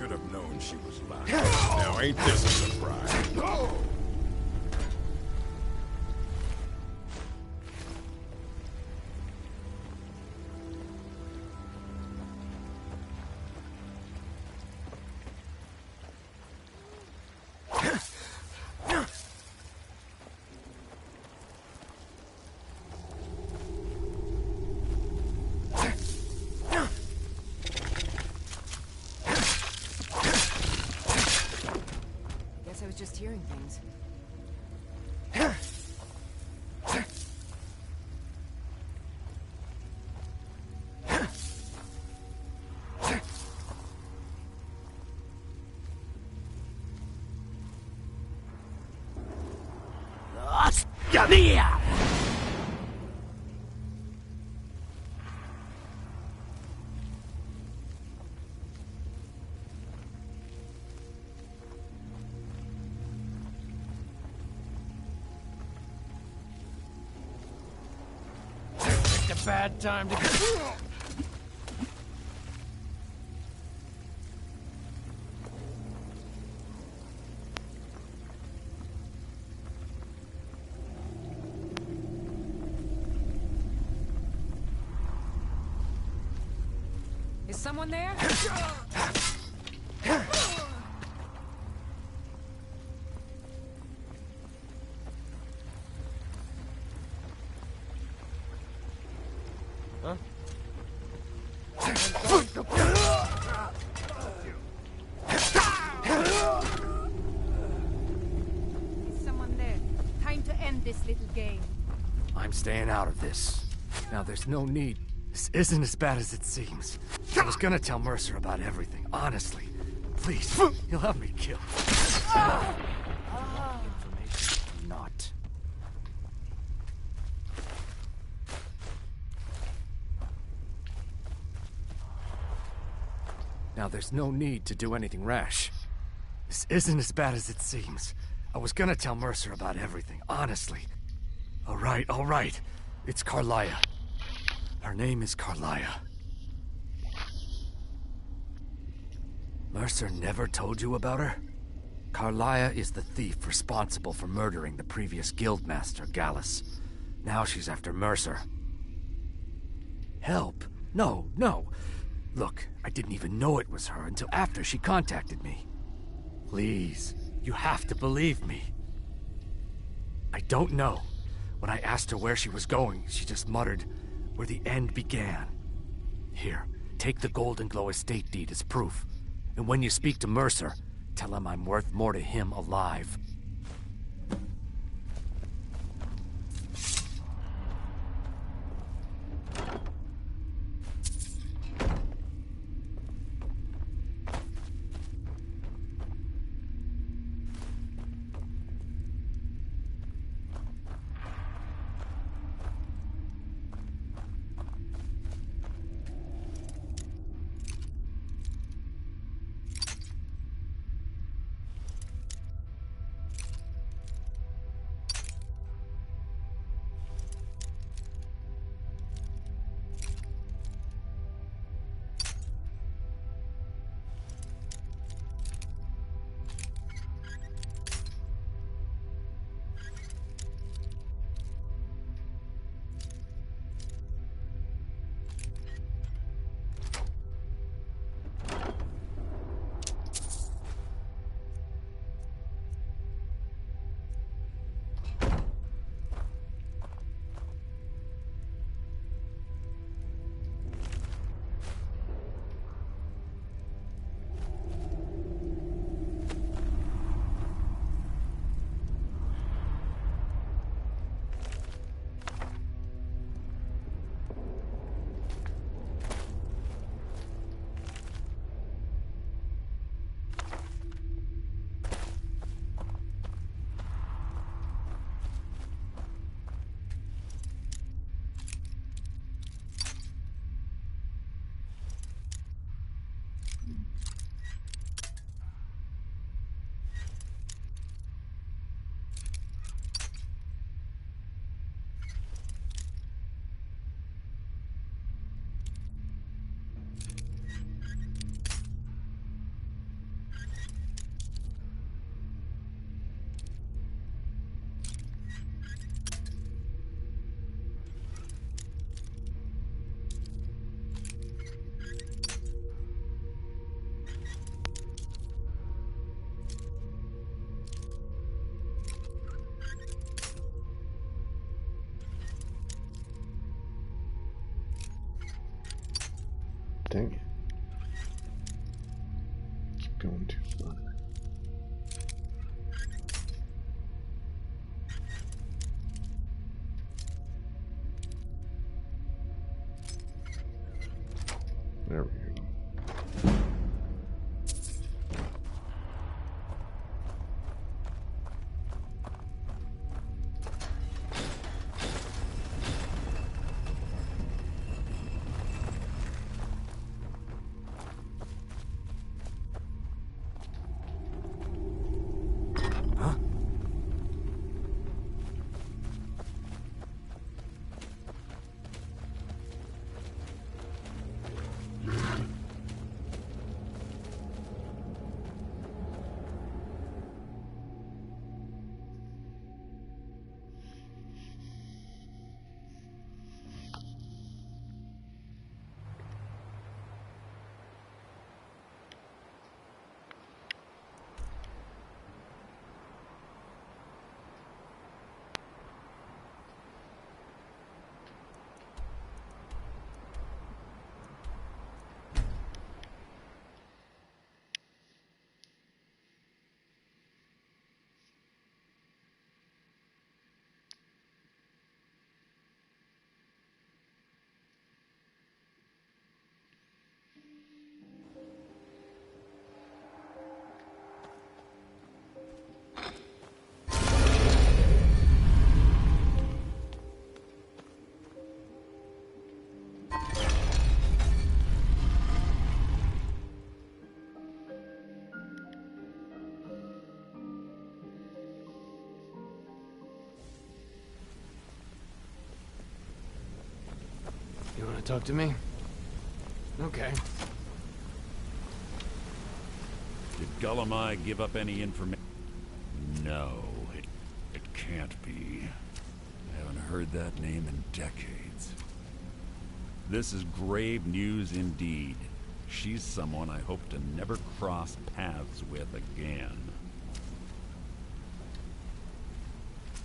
Speaker 15: should have known she was lying. Now, ain't this a surprise?
Speaker 6: Guess I was just hearing things.
Speaker 17: A bad time to get...
Speaker 6: Is someone there?
Speaker 17: Huh?
Speaker 19: Is someone there? Time to end this little game.
Speaker 5: I'm staying out of this. Now, there's no need. This isn't as bad as it seems. I was gonna tell Mercer about everything, honestly. Please, you'll have me killed. Information or not. Now, there's no need to do anything rash. This isn't as bad as it seems. I was gonna tell Mercer about everything, honestly. All right. It's Carlia. Her name is Carlia. Mercer never told you about her? Carlia is the thief responsible for murdering the previous guildmaster, Gallus. Now she's after Mercer. Help? No. Look, I didn't even know it was her until after she contacted me. Please, you have to believe me. I don't know. When I asked her where she was going, she just muttered, "Where the end began." Here, take the Golden Glow estate deed as proof. And when you speak to Mercer, tell him I'm worth more to him alive.
Speaker 21: Dang it. Keep going too far. There we go.
Speaker 17: You want to talk to me? Okay.
Speaker 13: Did Gullumai give up any information? No, it can't be. I haven't heard that name in decades. This is grave news indeed. She's someone I hope to never cross paths with again.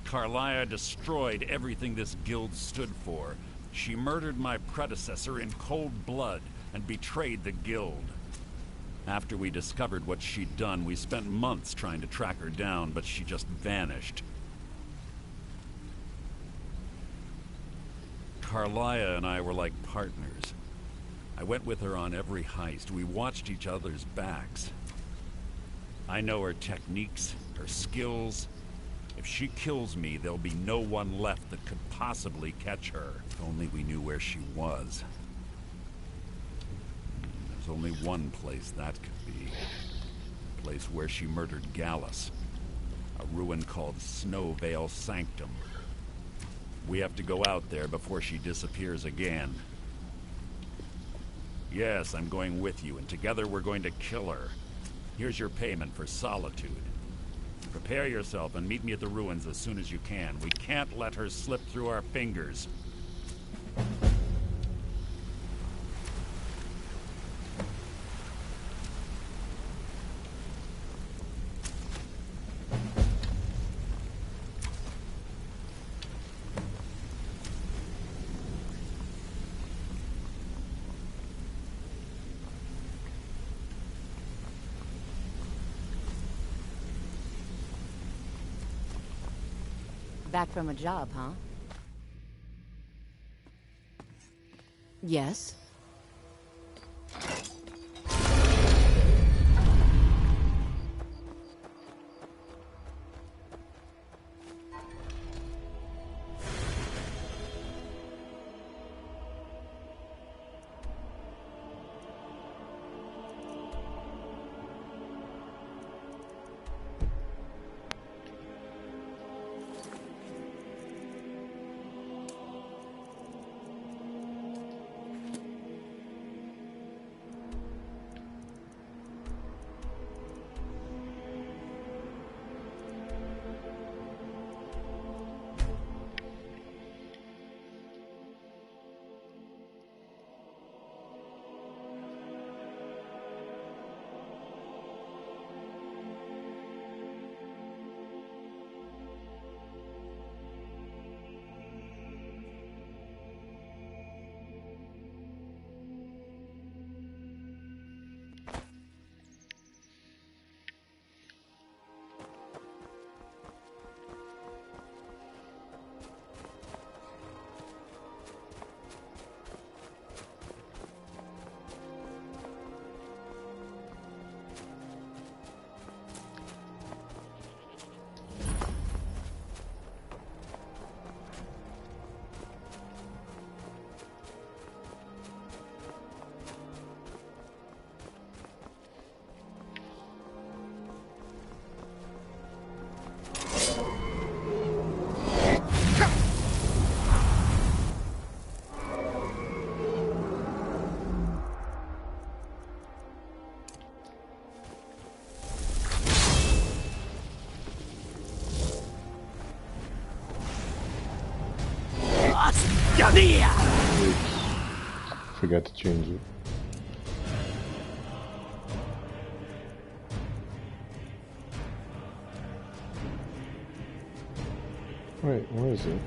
Speaker 13: Carlia destroyed everything this guild stood for. She murdered my predecessor in cold blood and betrayed the guild. After we discovered what she'd done, we spent months trying to track her down, but she just vanished. Carlia and I were like partners. I went with her on every heist. We watched each other's backs. I know her techniques, her skills. If she kills me, there'll be no one left that could possibly catch her. If only we knew where she was. There's only one place that could be. The place where she murdered Gallus. A ruin called Snowvale Sanctum. We have to go out there before she disappears again. Yes, I'm going with you, and together we're going to kill her. Here's your payment for solitude. Prepare yourself and meet me at the ruins as soon as you can. We can't let her slip through our fingers.
Speaker 6: Back from a job, huh? Yes?
Speaker 21: Forgot to change it. Wait, where is it?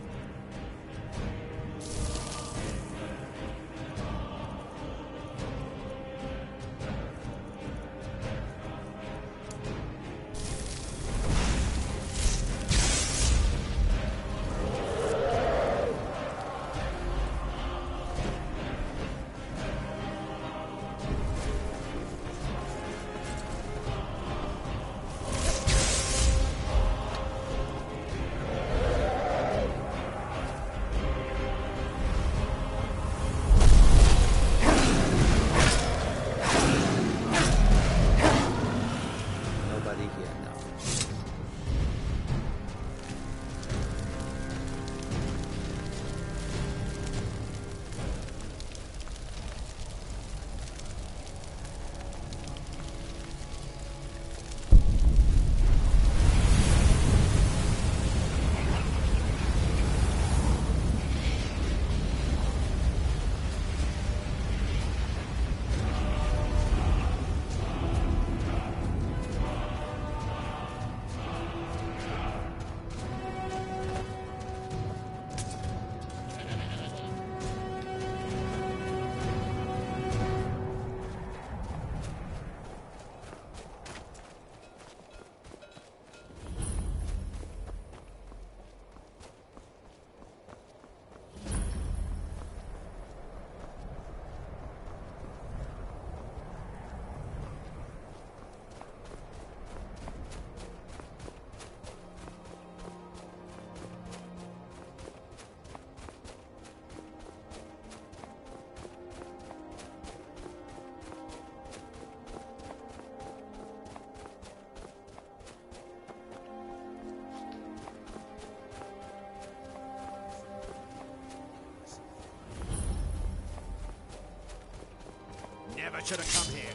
Speaker 3: Never should have come here.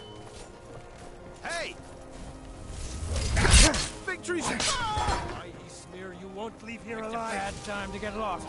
Speaker 3: Hey! Victory's...
Speaker 7: Why, Smear, you won't leave here alive.
Speaker 17: Bad time to get lost.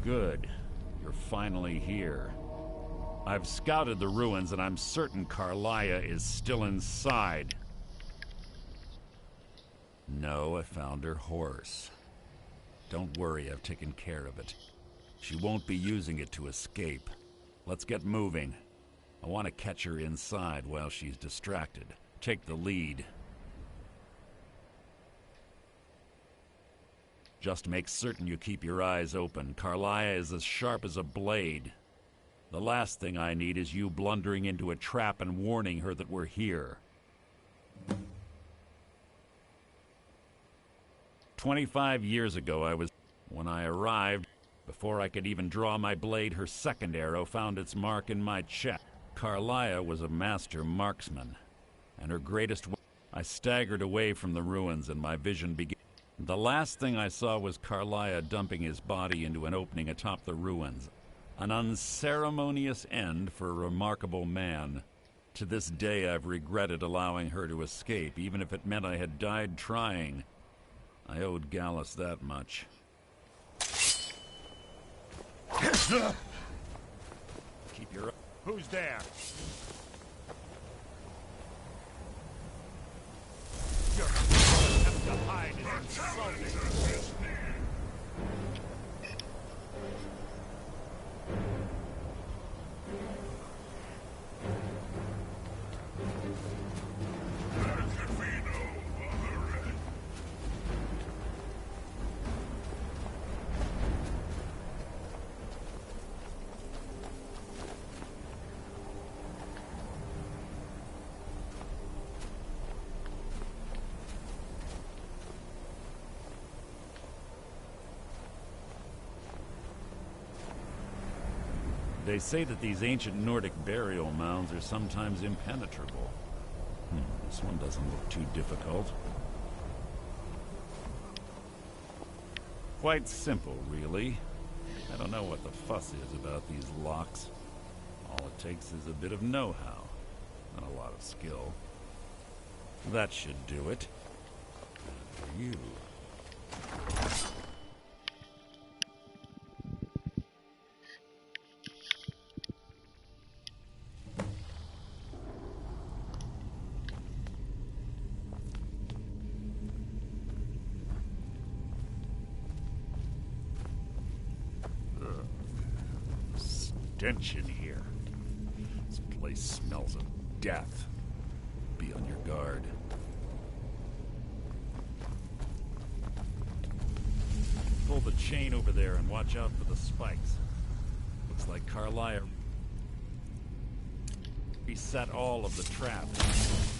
Speaker 13: Good. You're finally here. I've scouted the ruins and I'm certain Carlia is still inside. No, I found her horse. Don't worry, I've taken care of it. She won't be using it to escape. Let's get moving. I want to catch her inside while she's distracted. Take the lead. Just make certain you keep your eyes open. Carlia is as sharp as a blade. The last thing I need is you blundering into a trap and warning her that we're here. 25 years ago, when I arrived, before I could even draw my blade, her second arrow found its mark in my chest. Carlia was a master marksman, and her greatest weapon. I staggered away from the ruins and my vision began. The last thing I saw was Carlia dumping his body into an opening atop the ruins. An unceremonious end for a remarkable man. To this day, I've regretted allowing her to escape, even if it meant I had died trying. I owed Gallus that much. Keep your... Who's there? Your attempt to hide is insulting. They say that these ancient Nordic burial mounds are sometimes impenetrable. This one doesn't look too difficult. Quite simple, really. I don't know what the fuss is about these locks. All it takes is a bit of know-how, and a lot of skill. That should do it. And for you... stench in here. This place smells of death. Be on your guard. Pull the chain over there and watch out for the spikes. Looks like Carlia reset all of the traps.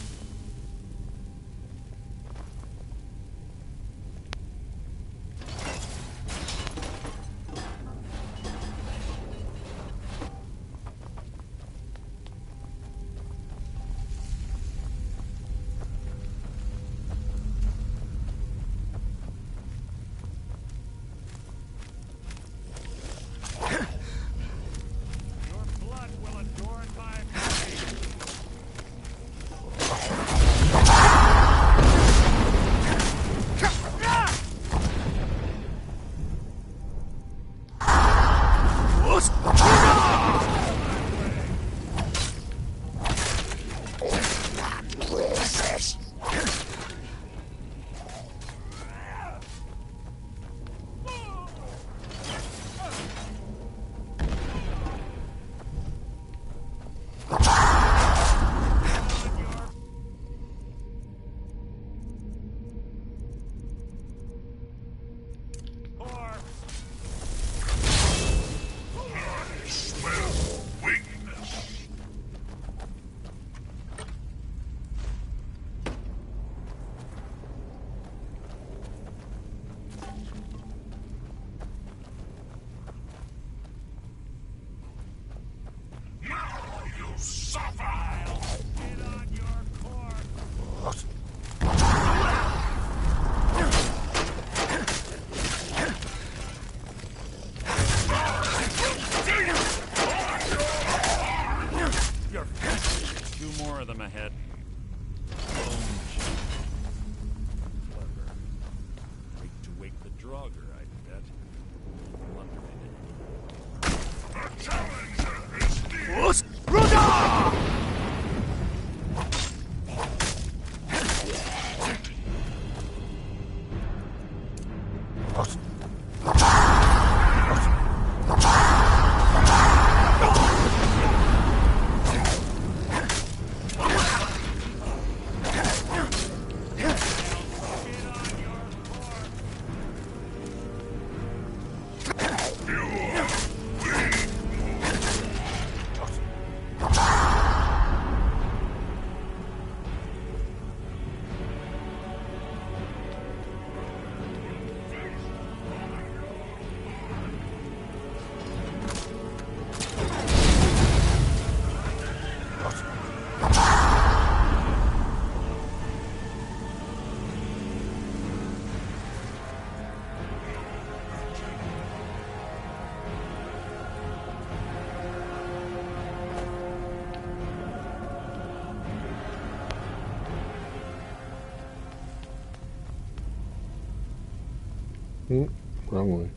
Speaker 21: Wrong way.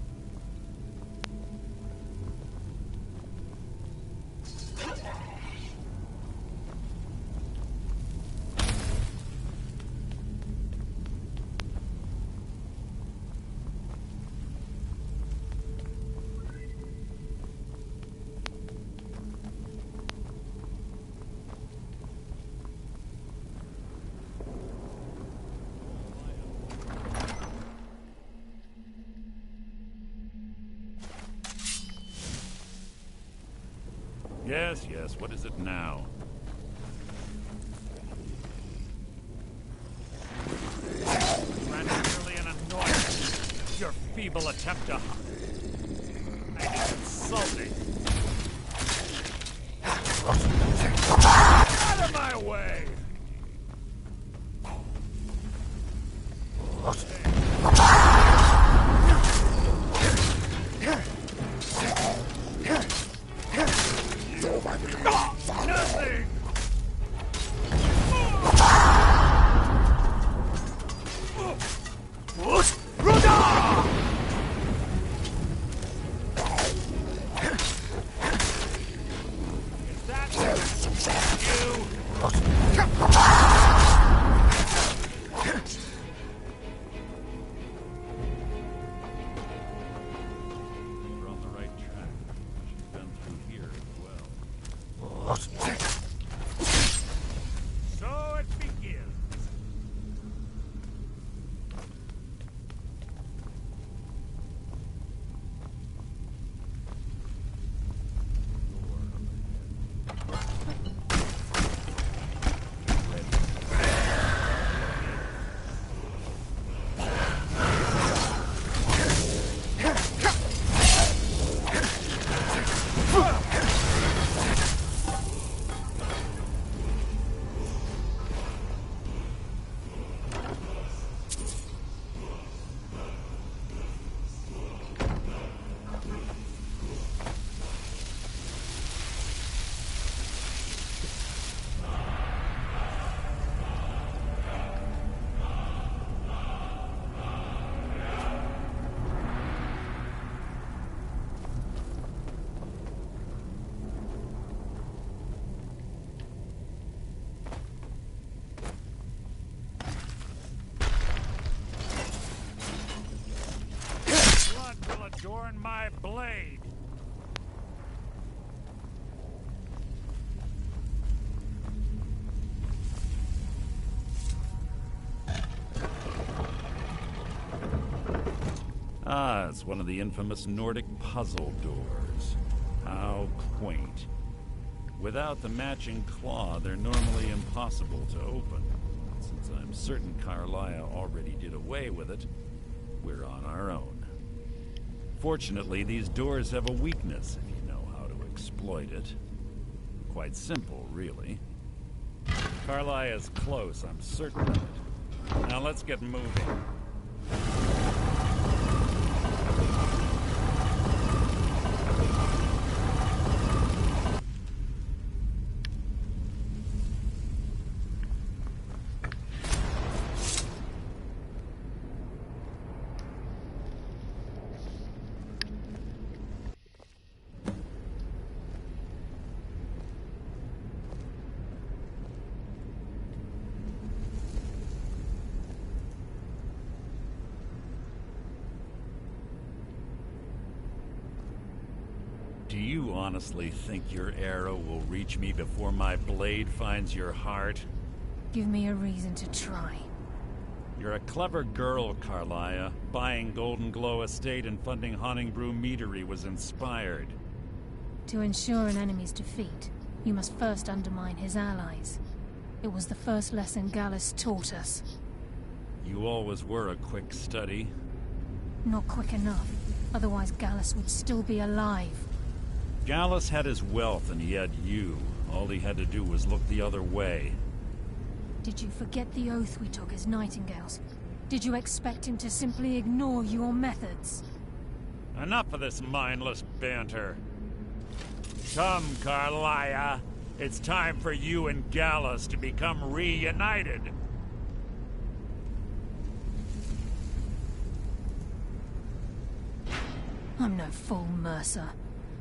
Speaker 13: Yes, yes, what is it now? Randomly and annoying. Your feeble attempt to hide is insulting. Out of my way! Nothing! So it begins. Adorn my blade. Ah, it's one of the infamous Nordic puzzle doors. How quaint. Without the matching claw, they're normally impossible to open. Since I'm certain Carlisle already did away with it, we're on our own. Fortunately, these doors have a weakness if you know how to exploit it. Quite simple, really. Carlisle is close, I'm certain of it. Now let's get moving. Do you honestly think your arrow will reach me before my blade finds your heart?
Speaker 18: Give me a reason to try.
Speaker 13: You're a clever girl, Carlia. Buying Golden Glow Estate and funding Honningbrew Meadery was inspired.
Speaker 18: To ensure an enemy's defeat, you must first undermine his allies. It was the first lesson Gallus taught us.
Speaker 13: You always were a quick study.
Speaker 18: Not quick enough. Otherwise Gallus would still be alive.
Speaker 13: Gallus had his wealth and he had you. All he had to do was look the other way.
Speaker 18: Did you forget the oath we took as Nightingales? Did you expect him to simply ignore your methods?
Speaker 13: Enough of this mindless banter. Come, Carlia. It's time for you and Gallus to become reunited.
Speaker 18: I'm no fool, Mercer.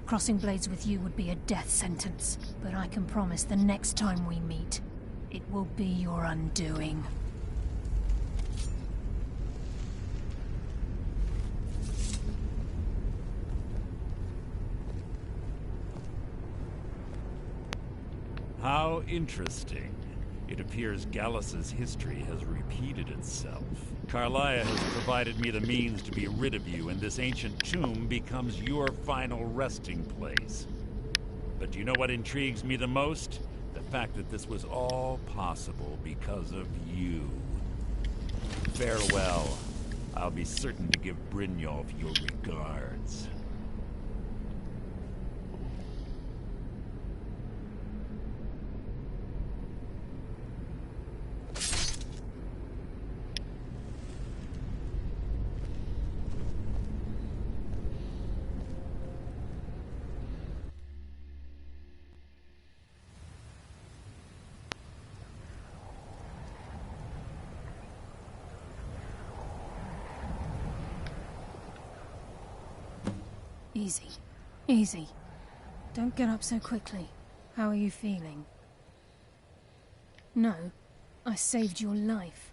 Speaker 18: Crossing blades with you would be a death sentence, but I can promise the next time we meet, it will be your undoing.
Speaker 13: How interesting. It appears Gallus's history has repeated itself. Carlia has provided me the means to be rid of you, and this ancient tomb becomes your final resting place. But do you know what intrigues me the most? The fact that this was all possible because of you. Farewell. I'll be certain to give Brynjolf your regards.
Speaker 18: Easy. Easy. Don't get up so quickly. How are you feeling? No, I saved your life.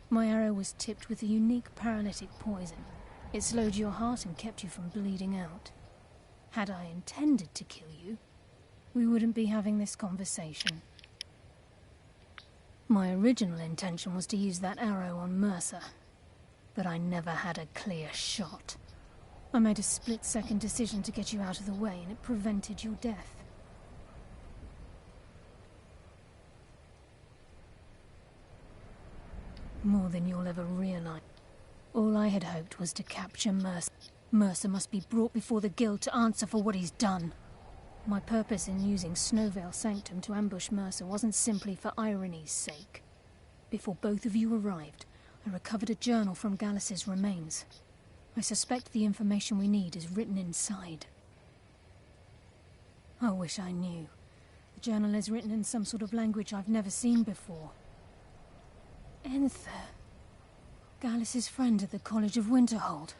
Speaker 18: My arrow was tipped with a unique paralytic poison. It slowed your heart and kept you from bleeding out. Had I intended to kill you, we wouldn't be having this conversation. My original intention was to use that arrow on Mercer, but I never had a clear shot. I made a split-second decision to get you out of the way, and it prevented your death. More than you'll ever realize. All I had hoped was to capture Mercer. Mercer must be brought before the Guild to answer for what he's done. My purpose in using Snowvale Sanctum to ambush Mercer wasn't simply for irony's sake. Before both of you arrived, I recovered a journal from Gallus's remains. I suspect the information we need is written inside. I wish I knew. The journal is written in some sort of language I've never seen before. Enther. Gallus's friend at the College of Winterhold.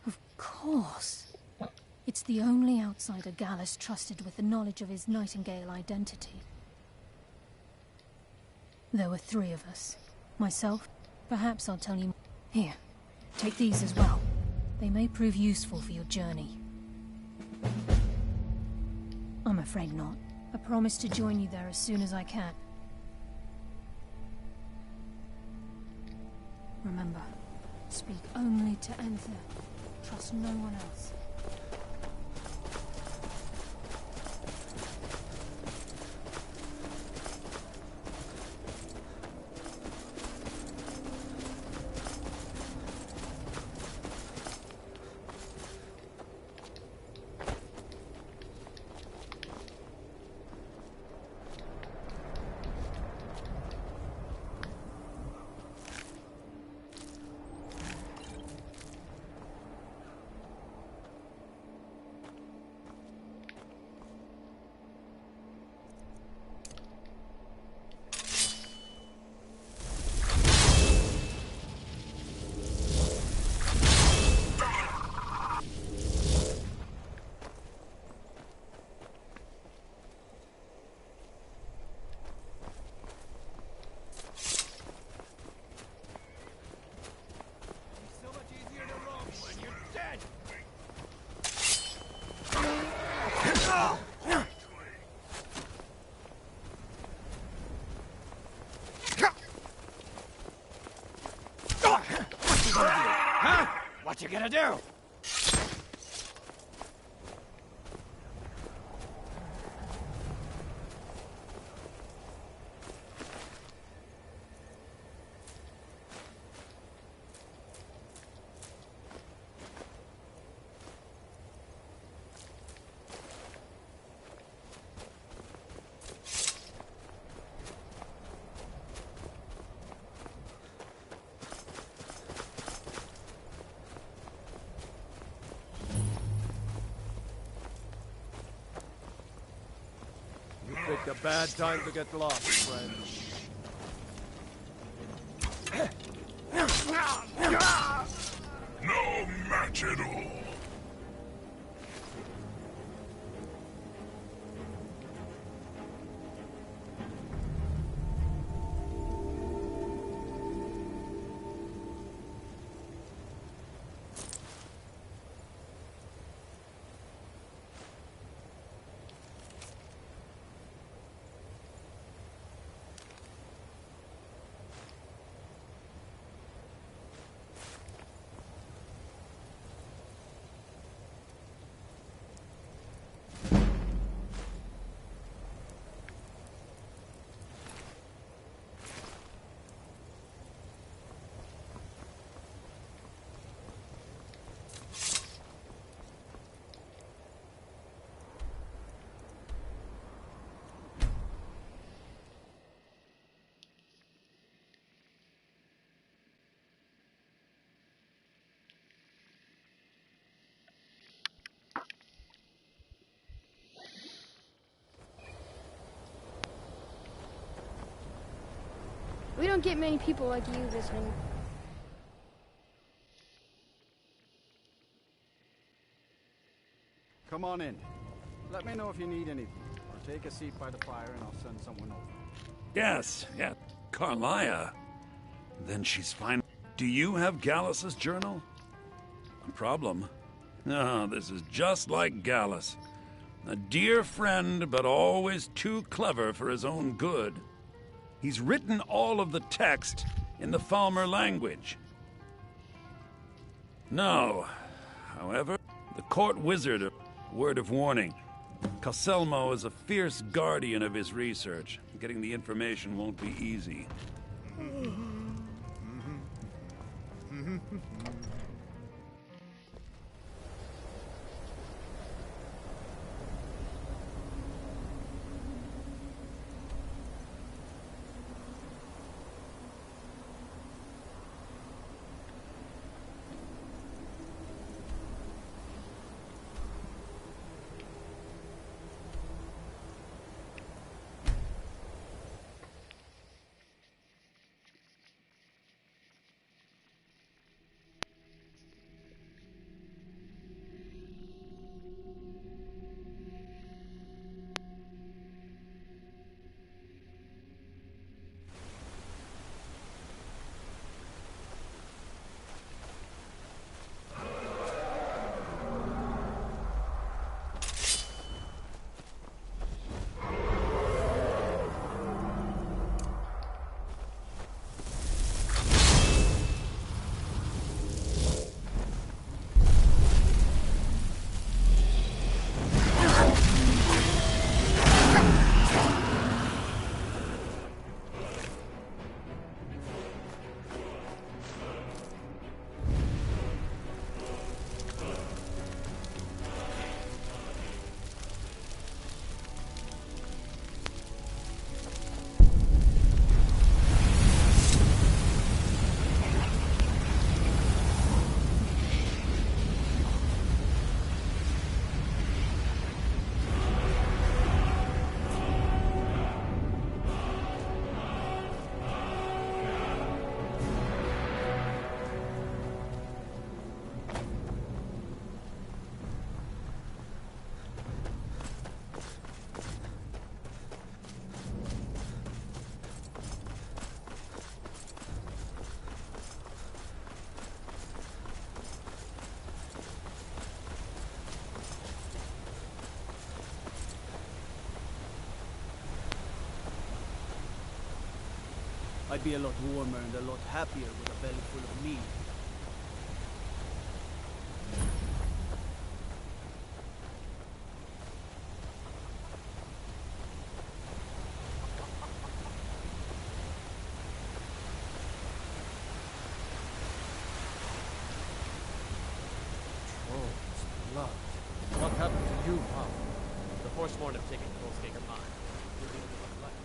Speaker 18: Of course. It's the only outsider Gallus trusted with the knowledge of his Nightingale identity. There were 3 of us. Myself, perhaps I'll tell you... Here, take these as well. They may prove useful for your journey. I'm afraid not. I promise to join you there as soon as I can. Remember, speak only to Enther. Trust no one else.
Speaker 17: What you gonna do?
Speaker 3: Picked a bad time to get lost, friend.
Speaker 15: No match at all.
Speaker 9: We don't get many people like you visiting.
Speaker 11: Come on in. Let me know if you need anything. Or take a seat by the fire and I'll send someone over.
Speaker 13: Yes, yeah, Carlia. Then she's fine. Do you have Gallus's journal? A problem? No, this is just like Gallus. A dear friend, but always too clever for his own good. He's written all of the text in the Falmer language. No, however, the court wizard, a word of warning. Coselmo is a fierce guardian of his research. Getting the information won't be easy.
Speaker 16: I'd be a lot warmer and a lot happier with a belly full of meat.
Speaker 11: Oh, it's blood. What happened to you, Pop?
Speaker 10: The Forsworn have taken Kolskaker mine. You're the only one left.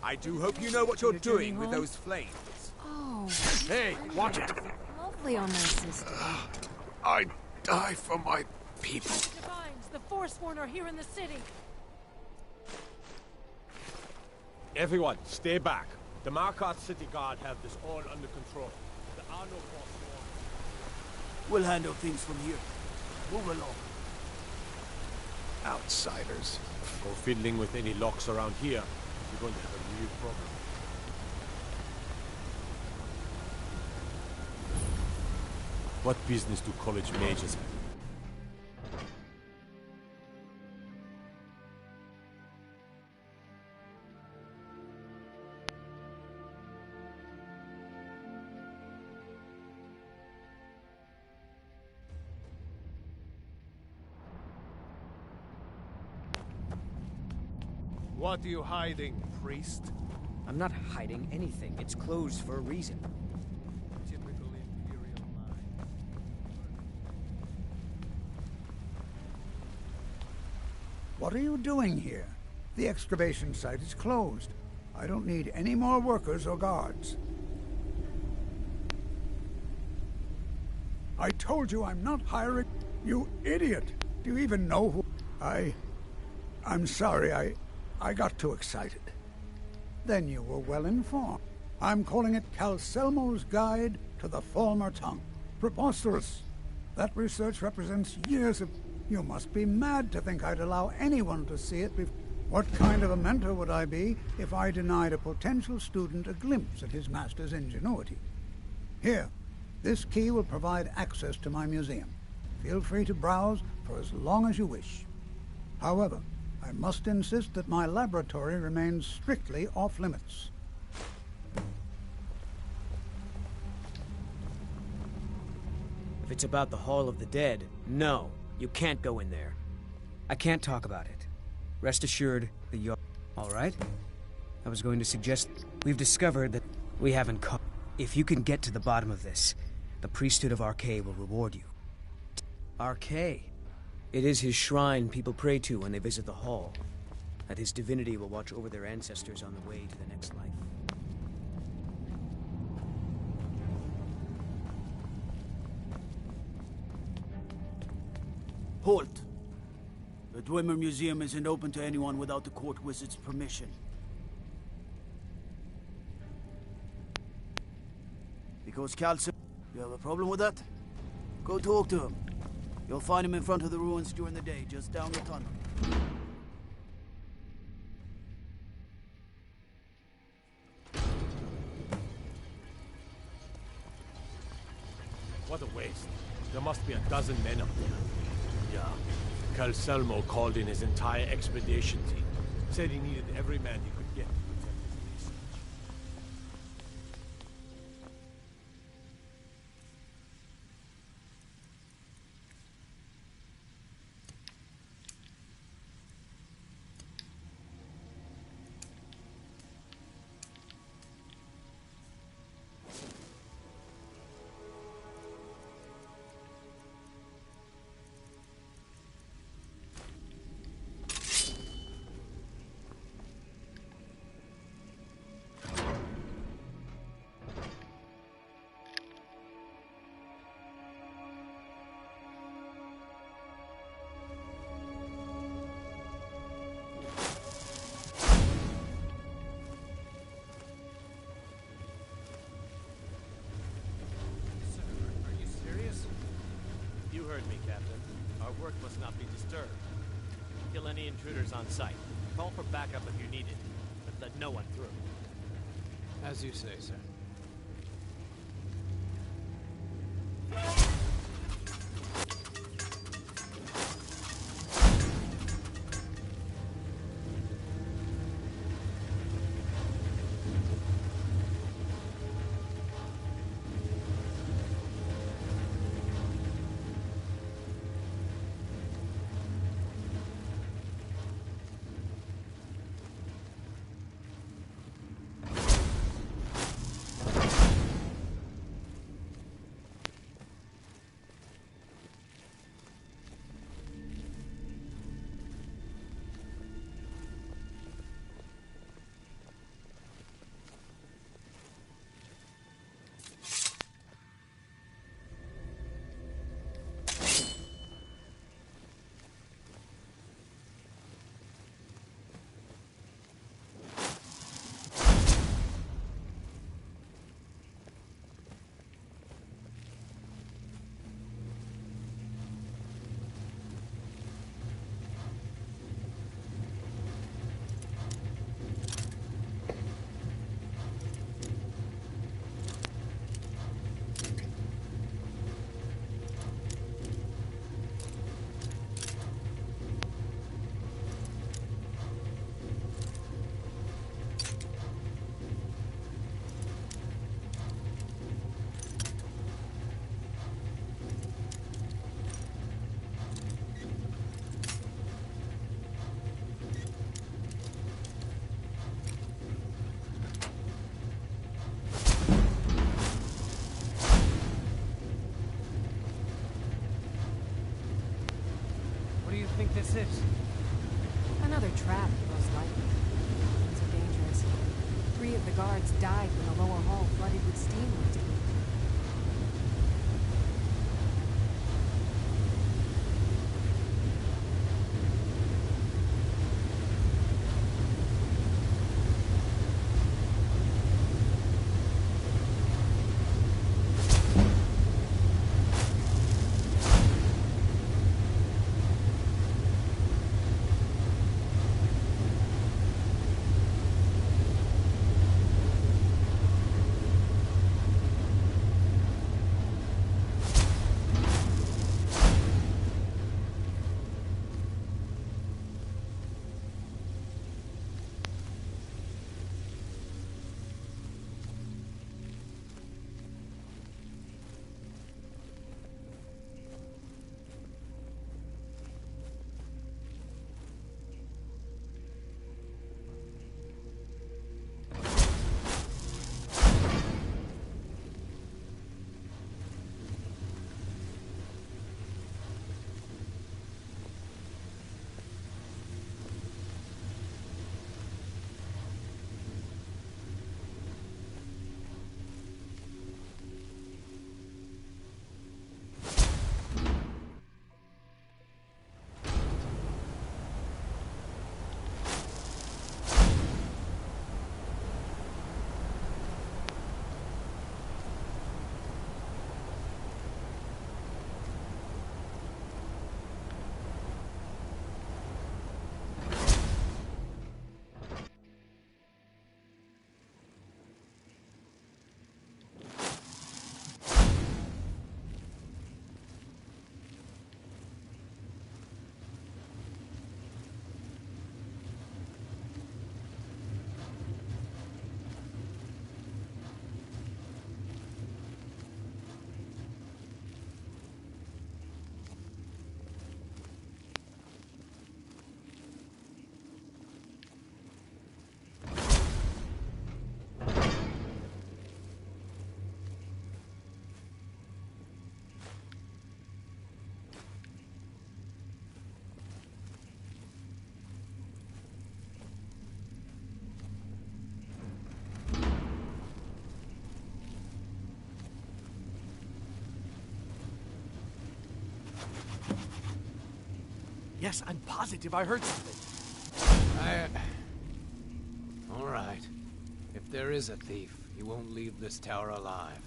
Speaker 7: I do hope you know what you're doing with those flames.
Speaker 18: Oh.
Speaker 7: Hey, watch it.
Speaker 18: Lovely on my sister.
Speaker 7: I'd die for my people.
Speaker 19: Divines, the Forsworn are here in the city.
Speaker 7: Everyone, stay back. The Markarth City Guard have this all under control. There are no Forsworn.
Speaker 16: We'll handle things from here. Move along.
Speaker 7: Outsiders. Go fiddling with any locks around here. You're going to have a real problem. What business do college mages have? What are you hiding, priest?
Speaker 16: I'm not hiding anything. It's closed for a reason.
Speaker 7: Typical Imperial lie.
Speaker 1: What are you doing here? The excavation site is closed. I don't need any more workers or guards. I told you I'm not hiring... You idiot! Do you even know who... I'm sorry, I got too excited. Then you were well informed. I'm calling it Calselmo's Guide to the Falmer Tongue. Preposterous. That research represents years of... You must be mad to think I'd allow anyone to see it before... What kind of a mentor would I be if I denied a potential student a glimpse at his master's ingenuity? Here, this key will provide access to my museum. Feel free to browse for as long as you wish. However, I must insist that my laboratory remains strictly off-limits.
Speaker 16: If it's about the Hall of the Dead, no, you can't go in there. I can't talk about it. Rest assured, the yard... All right? I was going to suggest... We've discovered that we haven't caught... If you can get to the bottom of this, the priesthood of Arkay will reward you. Arkay? It is his shrine people pray to when they visit the hall. That his divinity will watch over their ancestors on the way to the next life. Halt! The Dwemer Museum isn't open to anyone without the court wizard's permission. Because Calcium... You have a problem with that? Go talk to him. You'll find him in front of the ruins during the day, just down the tunnel.
Speaker 7: What a waste. There must be a dozen men up there. Yeah. Calselmo called in his entire expedition team. Said he needed every man he could get to protect his research.
Speaker 10: You heard me, Captain. Our work must not be disturbed. Kill any intruders on site. Call for backup if you need it, but let no one through.
Speaker 11: As you say, sir.
Speaker 16: What do you think this is?
Speaker 8: Another trap, most likely. So dangerous. 3 of the guards died when the lower hall flooded with steam last week.
Speaker 11: Yes, I'm positive I heard something. All right. If there is a thief, he won't leave this tower alive.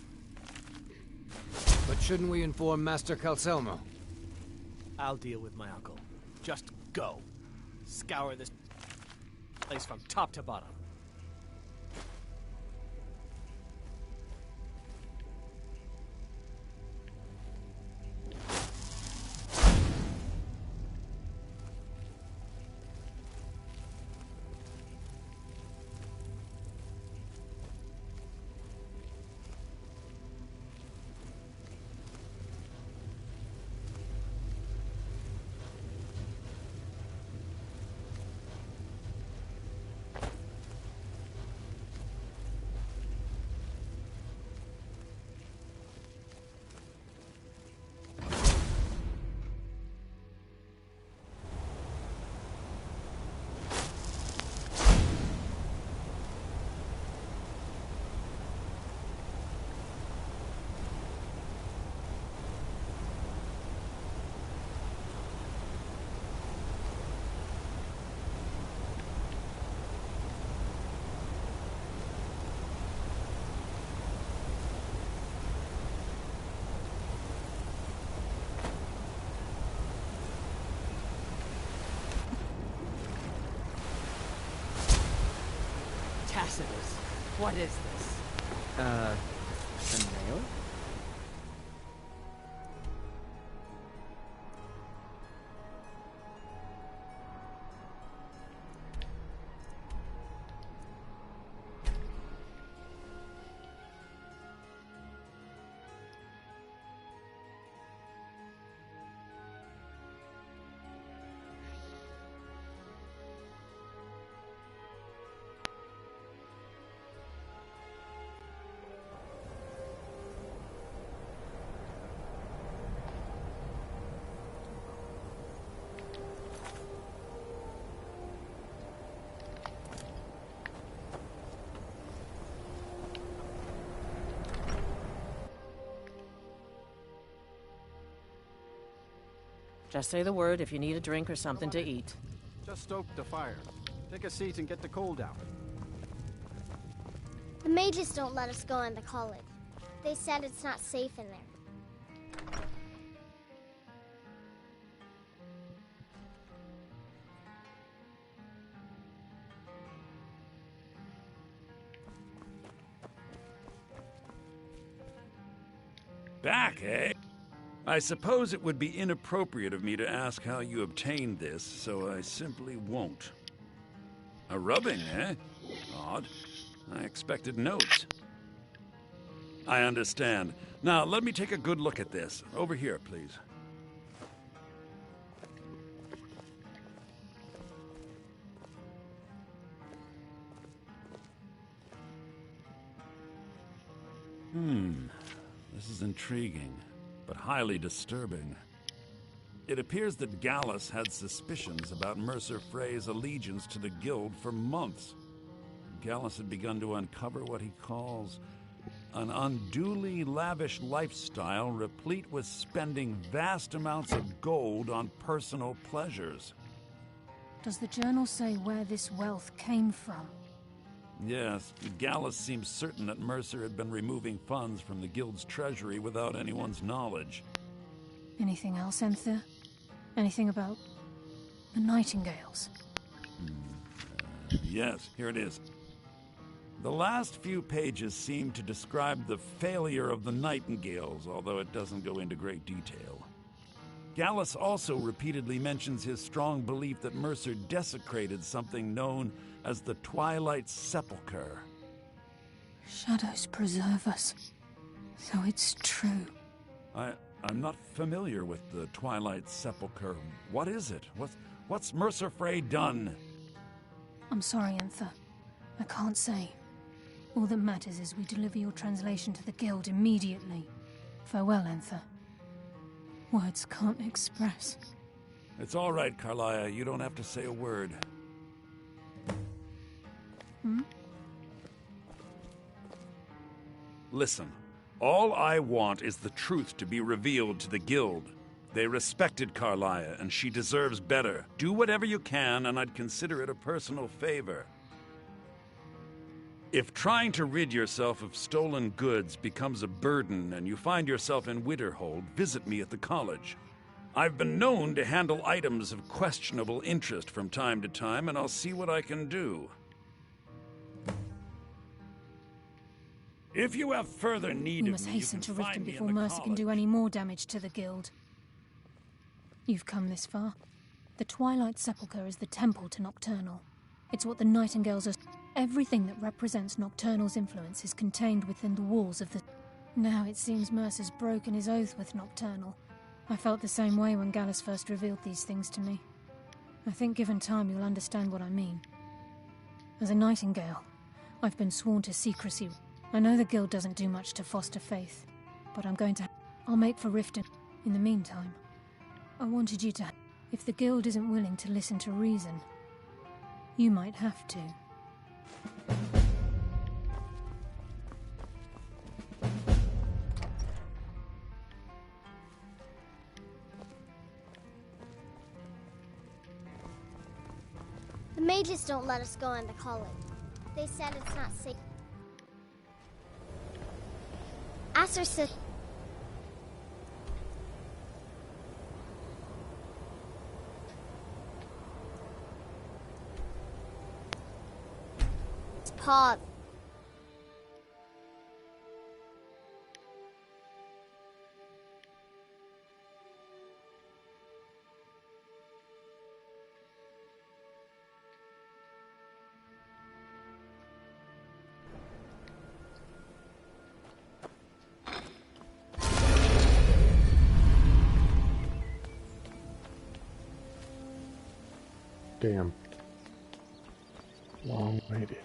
Speaker 11: But shouldn't we inform Master Calselmo?
Speaker 10: I'll deal with my uncle. Just go. Scour this place from top to bottom.
Speaker 19: Tacitus, what is this?
Speaker 10: A nail?
Speaker 4: Just say the word if you need a drink or something to eat.
Speaker 22: Just stoke the fire. Take a seat and get the cold out.
Speaker 20: The mages don't let us go in the college. They said it's not safe in there.
Speaker 13: Back, eh? I suppose it would be inappropriate of me to ask how you obtained this, so I simply won't. A rubbing, eh? Odd. I expected notes. I understand. Now, let me take a good look at this. Over here, please. This is intriguing, but highly disturbing. It appears that Gallus had suspicions about Mercer Frey's allegiance to the Guild for months. Gallus had begun to uncover what he calls an unduly lavish lifestyle replete with spending vast amounts of gold on personal pleasures.
Speaker 23: Does the journal say where this wealth came from?
Speaker 13: Yes, Gallus seems certain that Mercer had been removing funds from the Guild's treasury without anyone's knowledge.
Speaker 23: Anything else, Enther? Anything about the Nightingales?
Speaker 13: Yes, here it is. The last few pages seem to describe the failure of the Nightingales, although it doesn't go into great detail. Gallus also repeatedly mentions his strong belief that Mercer desecrated something known as the Twilight Sepulchre.
Speaker 23: Shadows preserve us. So it's true.
Speaker 13: I'm not familiar with the Twilight Sepulchre. What is it? What's Mercer Frey done?
Speaker 23: I'm sorry, Enther. I can't say. All that matters is we deliver your translation to the Guild immediately. Farewell, Enther. Words can't express.
Speaker 13: It's all right, Carlia. You don't have to say a word. Listen, all I want is the truth to be revealed to the Guild. They respected Carlia, and she deserves better. Do whatever you can, and I'd consider it a personal favor. If trying to rid yourself of stolen goods becomes a burden and you find yourself in Winterhold, visit me at the college. I've been known to handle items of questionable interest from time to time, and I'll see what I can do. If you have further need
Speaker 23: We
Speaker 13: of
Speaker 23: must
Speaker 13: me, you
Speaker 23: hasten
Speaker 13: can
Speaker 23: to
Speaker 13: find
Speaker 23: Riften
Speaker 13: me in
Speaker 23: before
Speaker 13: the
Speaker 23: Mercer can do any more damage to the guild. You've come this far. The Twilight Sepulchre is the temple to Nocturnal. It's what the Nightingales are. Everything that represents Nocturnal's influence is contained within the walls of the... Now it seems Mercer's broken his oath with Nocturnal. I felt the same way when Gallus first revealed these things to me. I think given time you'll understand what I mean. As a Nightingale, I've been sworn to secrecy. I know the guild doesn't do much to foster faith, but I'll make for Riften. In the meantime, I wanted you to... If the guild isn't willing to listen to reason, you might have to.
Speaker 20: The mages don't let us go into college. They said it's not safe. Aster said... Pause.
Speaker 21: Damn. Long way it is.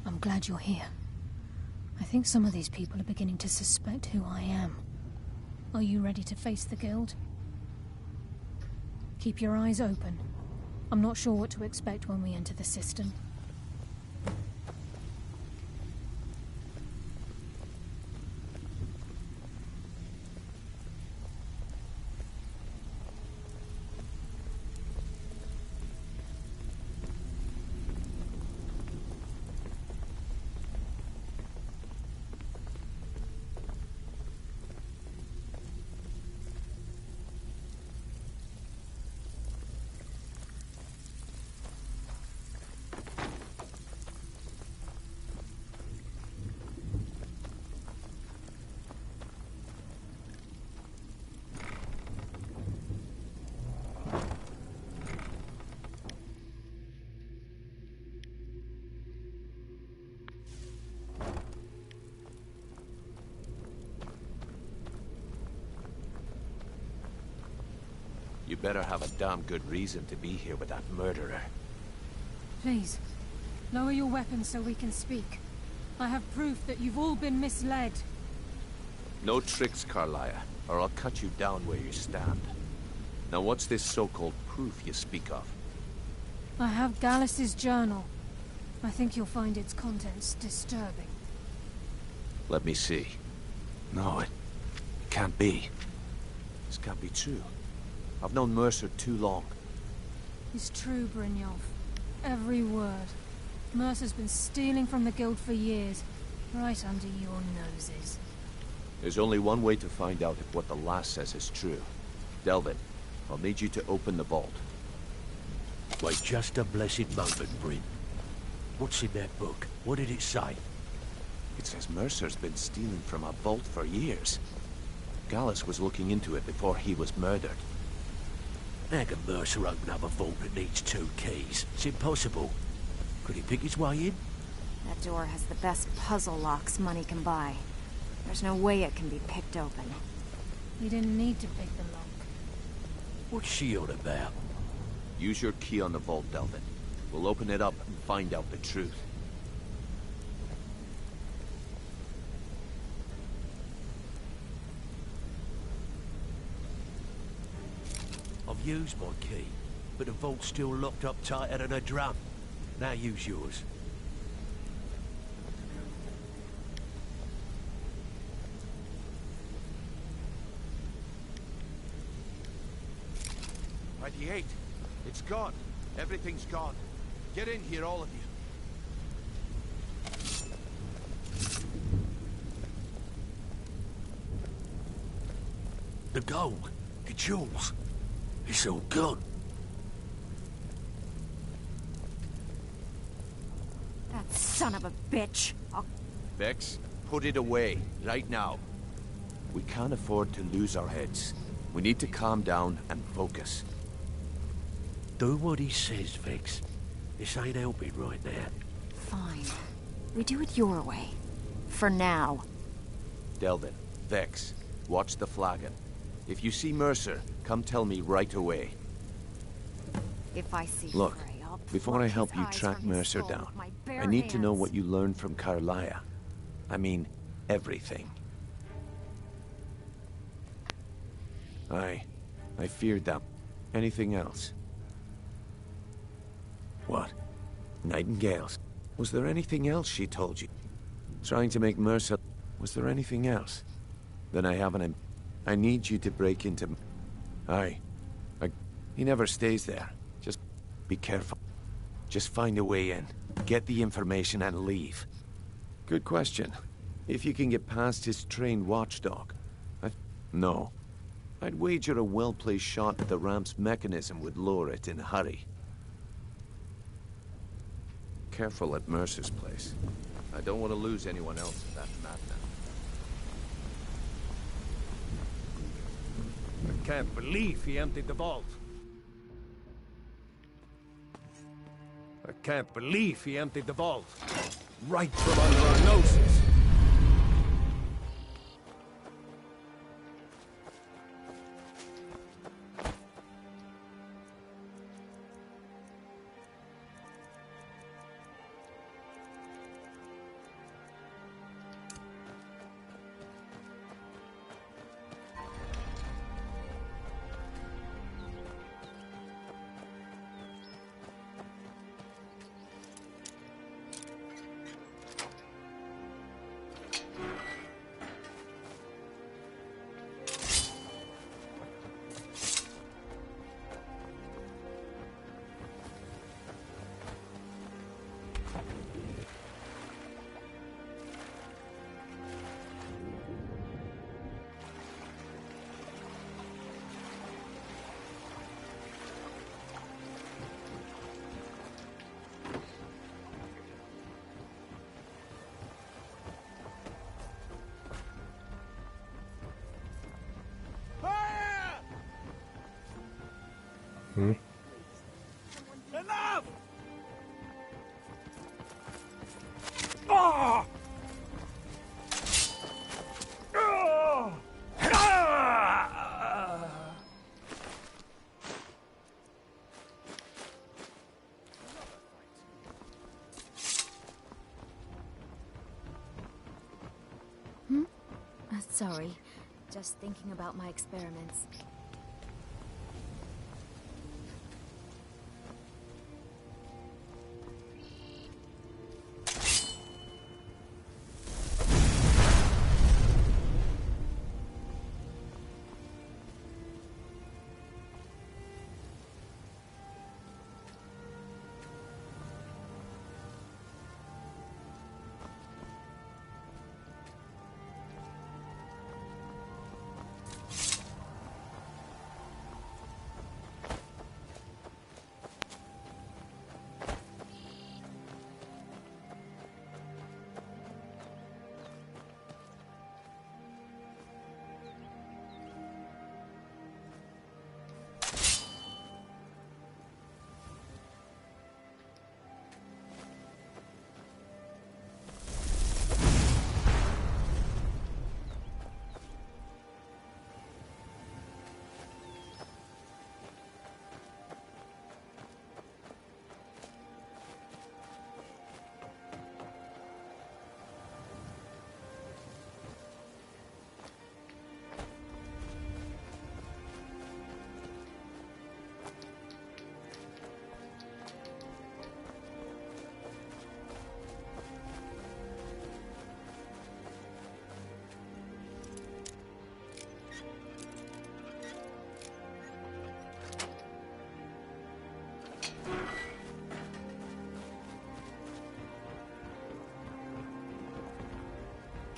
Speaker 23: I'm glad you're here. I think some of these people are beginning to suspect who I am. Are you ready to face the guild? Keep your eyes open. I'm not sure what to expect when we enter the system.
Speaker 3: You better have a damn good reason to be here with that murderer.
Speaker 23: Please, lower your weapons so we can speak. I have proof that you've all been misled.
Speaker 3: No tricks, Carlia, or I'll cut you down where you stand. Now what's this so-called proof you speak of?
Speaker 23: I have Gallus's journal. I think you'll find its contents disturbing.
Speaker 3: Let me see. No, it can't be. This can't be true. I've known Mercer too long.
Speaker 23: It's true, Brynjolf. Every word. Mercer's been stealing from the guild for years, right under your noses.
Speaker 3: There's only one way to find out if what the lass says is true. Delvin, I'll need you to open the vault.
Speaker 2: Wait just a blessed moment, Bryn. What's in that book? What did it say?
Speaker 3: It says Mercer's been stealing from a vault for years. Gallus was looking into it before he was murdered.
Speaker 2: How can Mercer open up a vault that needs 2 keys? It's impossible. Could he pick his way in?
Speaker 8: That door has the best puzzle locks money can buy. There's no way it can be picked open.
Speaker 23: You didn't need to pick the lock.
Speaker 2: What's she on about?
Speaker 3: Use your key on the vault, Delvin. We'll open it up and find out the truth.
Speaker 2: I've used my key, but the vault's still locked up tighter than a drum. Now use yours.
Speaker 3: By the 8. It's gone. Everything's gone. Get in here, all of you.
Speaker 2: The gold, the jewels, it's all gone.
Speaker 8: That son of a bitch!
Speaker 3: Vex, put it away, right now. We can't afford to lose our heads. We need to calm down and focus.
Speaker 2: Do what he says, Vex. This ain't helping right now.
Speaker 8: Fine. We do it your way. For now.
Speaker 3: Delvin, Vex, watch the flagon. If you see Mercer, come tell me right away.
Speaker 8: If I see
Speaker 3: Look,
Speaker 8: Frey, I'll
Speaker 3: before I
Speaker 8: pluck
Speaker 3: help
Speaker 8: his
Speaker 3: you
Speaker 8: eyes
Speaker 3: track
Speaker 8: from his
Speaker 3: Mercer
Speaker 8: skull
Speaker 3: down,
Speaker 8: with my bare
Speaker 3: I need to know
Speaker 8: hands.
Speaker 3: what you learned from Carlia. I mean, everything. I feared that. Anything else? What? Nightingales? Was there anything else she told you? Trying to make Mercer... Was there anything else? Then I haven't... I need you to break into... He never stays there. Just be careful. Just find a way in. Get the information and leave. Good question. If you can get past his trained watchdog. No. I'd wager a well-placed shot at the ramp's mechanism would lower it in a hurry. Careful at Mercer's place. I don't want to lose anyone else in that madness.
Speaker 7: I can't believe he emptied the vault. I can't believe he emptied the vault. Right from under our noses.
Speaker 1: Enough! Ah! Ah! Ah!
Speaker 8: Sorry. Just thinking about my experiments.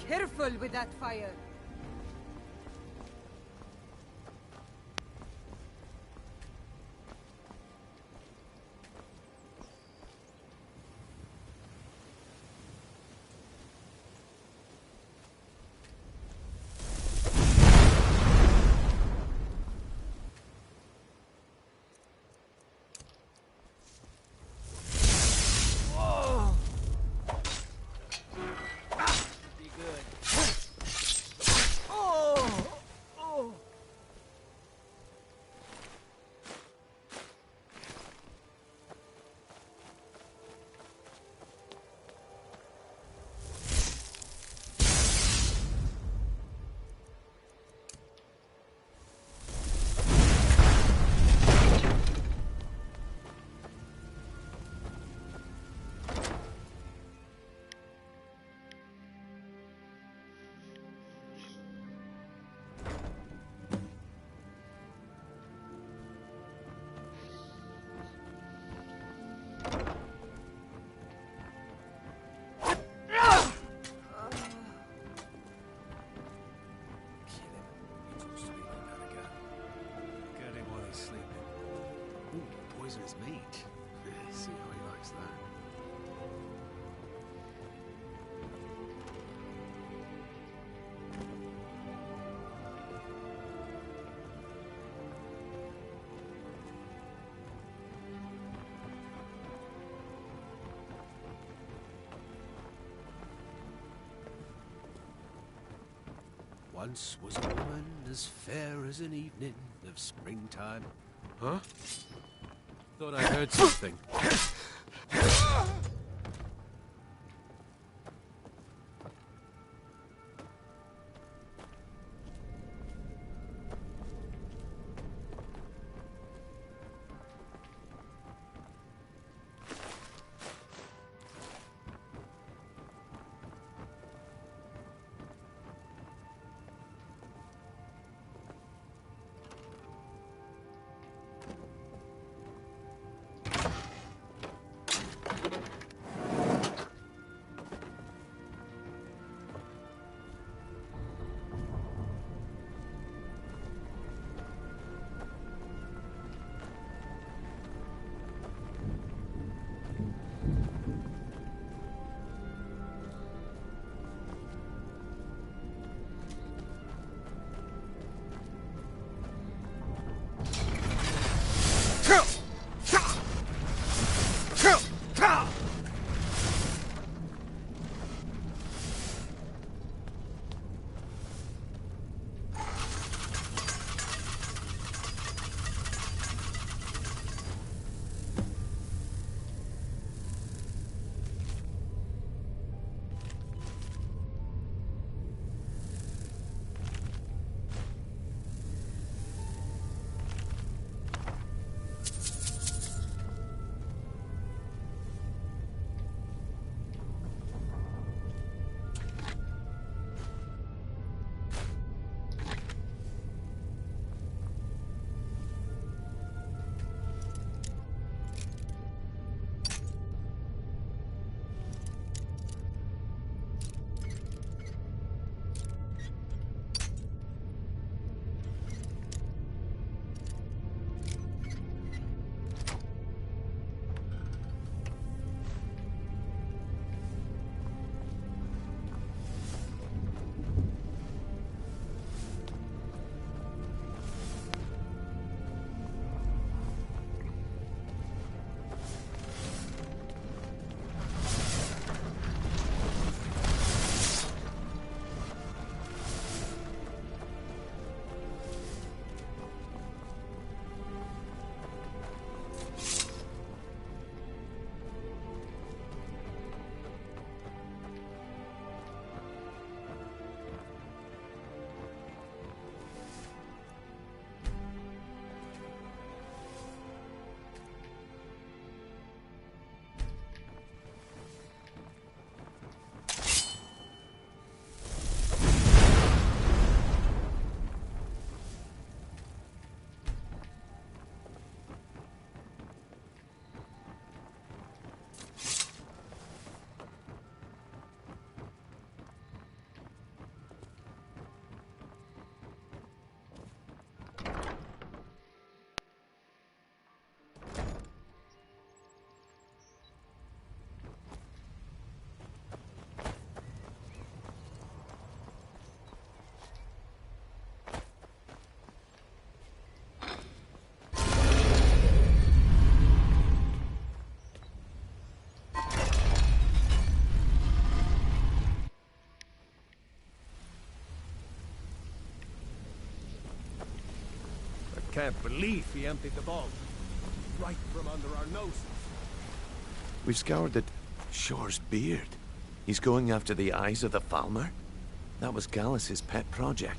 Speaker 19: Careful with that fire.
Speaker 11: Poisonous meat. See how he likes that.
Speaker 2: Once was a woman as fair as an evening of springtime.
Speaker 7: Huh? Thought I heard something. Can't believe he emptied the vault. Right from under our noses.
Speaker 3: We've scoured the Shore's beard. He's going after the eyes of the Falmer? That was Gallus's pet project.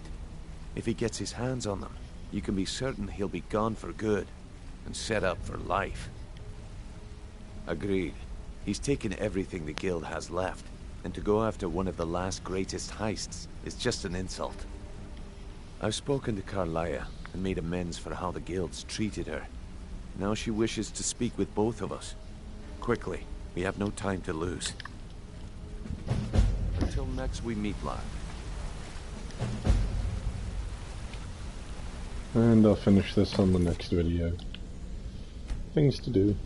Speaker 3: If he gets his hands on them, you can be certain he'll be gone for good, and set up for life. Agreed. He's taken everything the Guild has left, and to go after one of the last greatest heists is just an insult. I've spoken to Carlia, and made amends for how the Guild's treated her. Now she wishes to speak with both of us. Quickly, we have no time to lose. Until next we meet, lad.
Speaker 21: And I'll finish this on the next video. Things to do.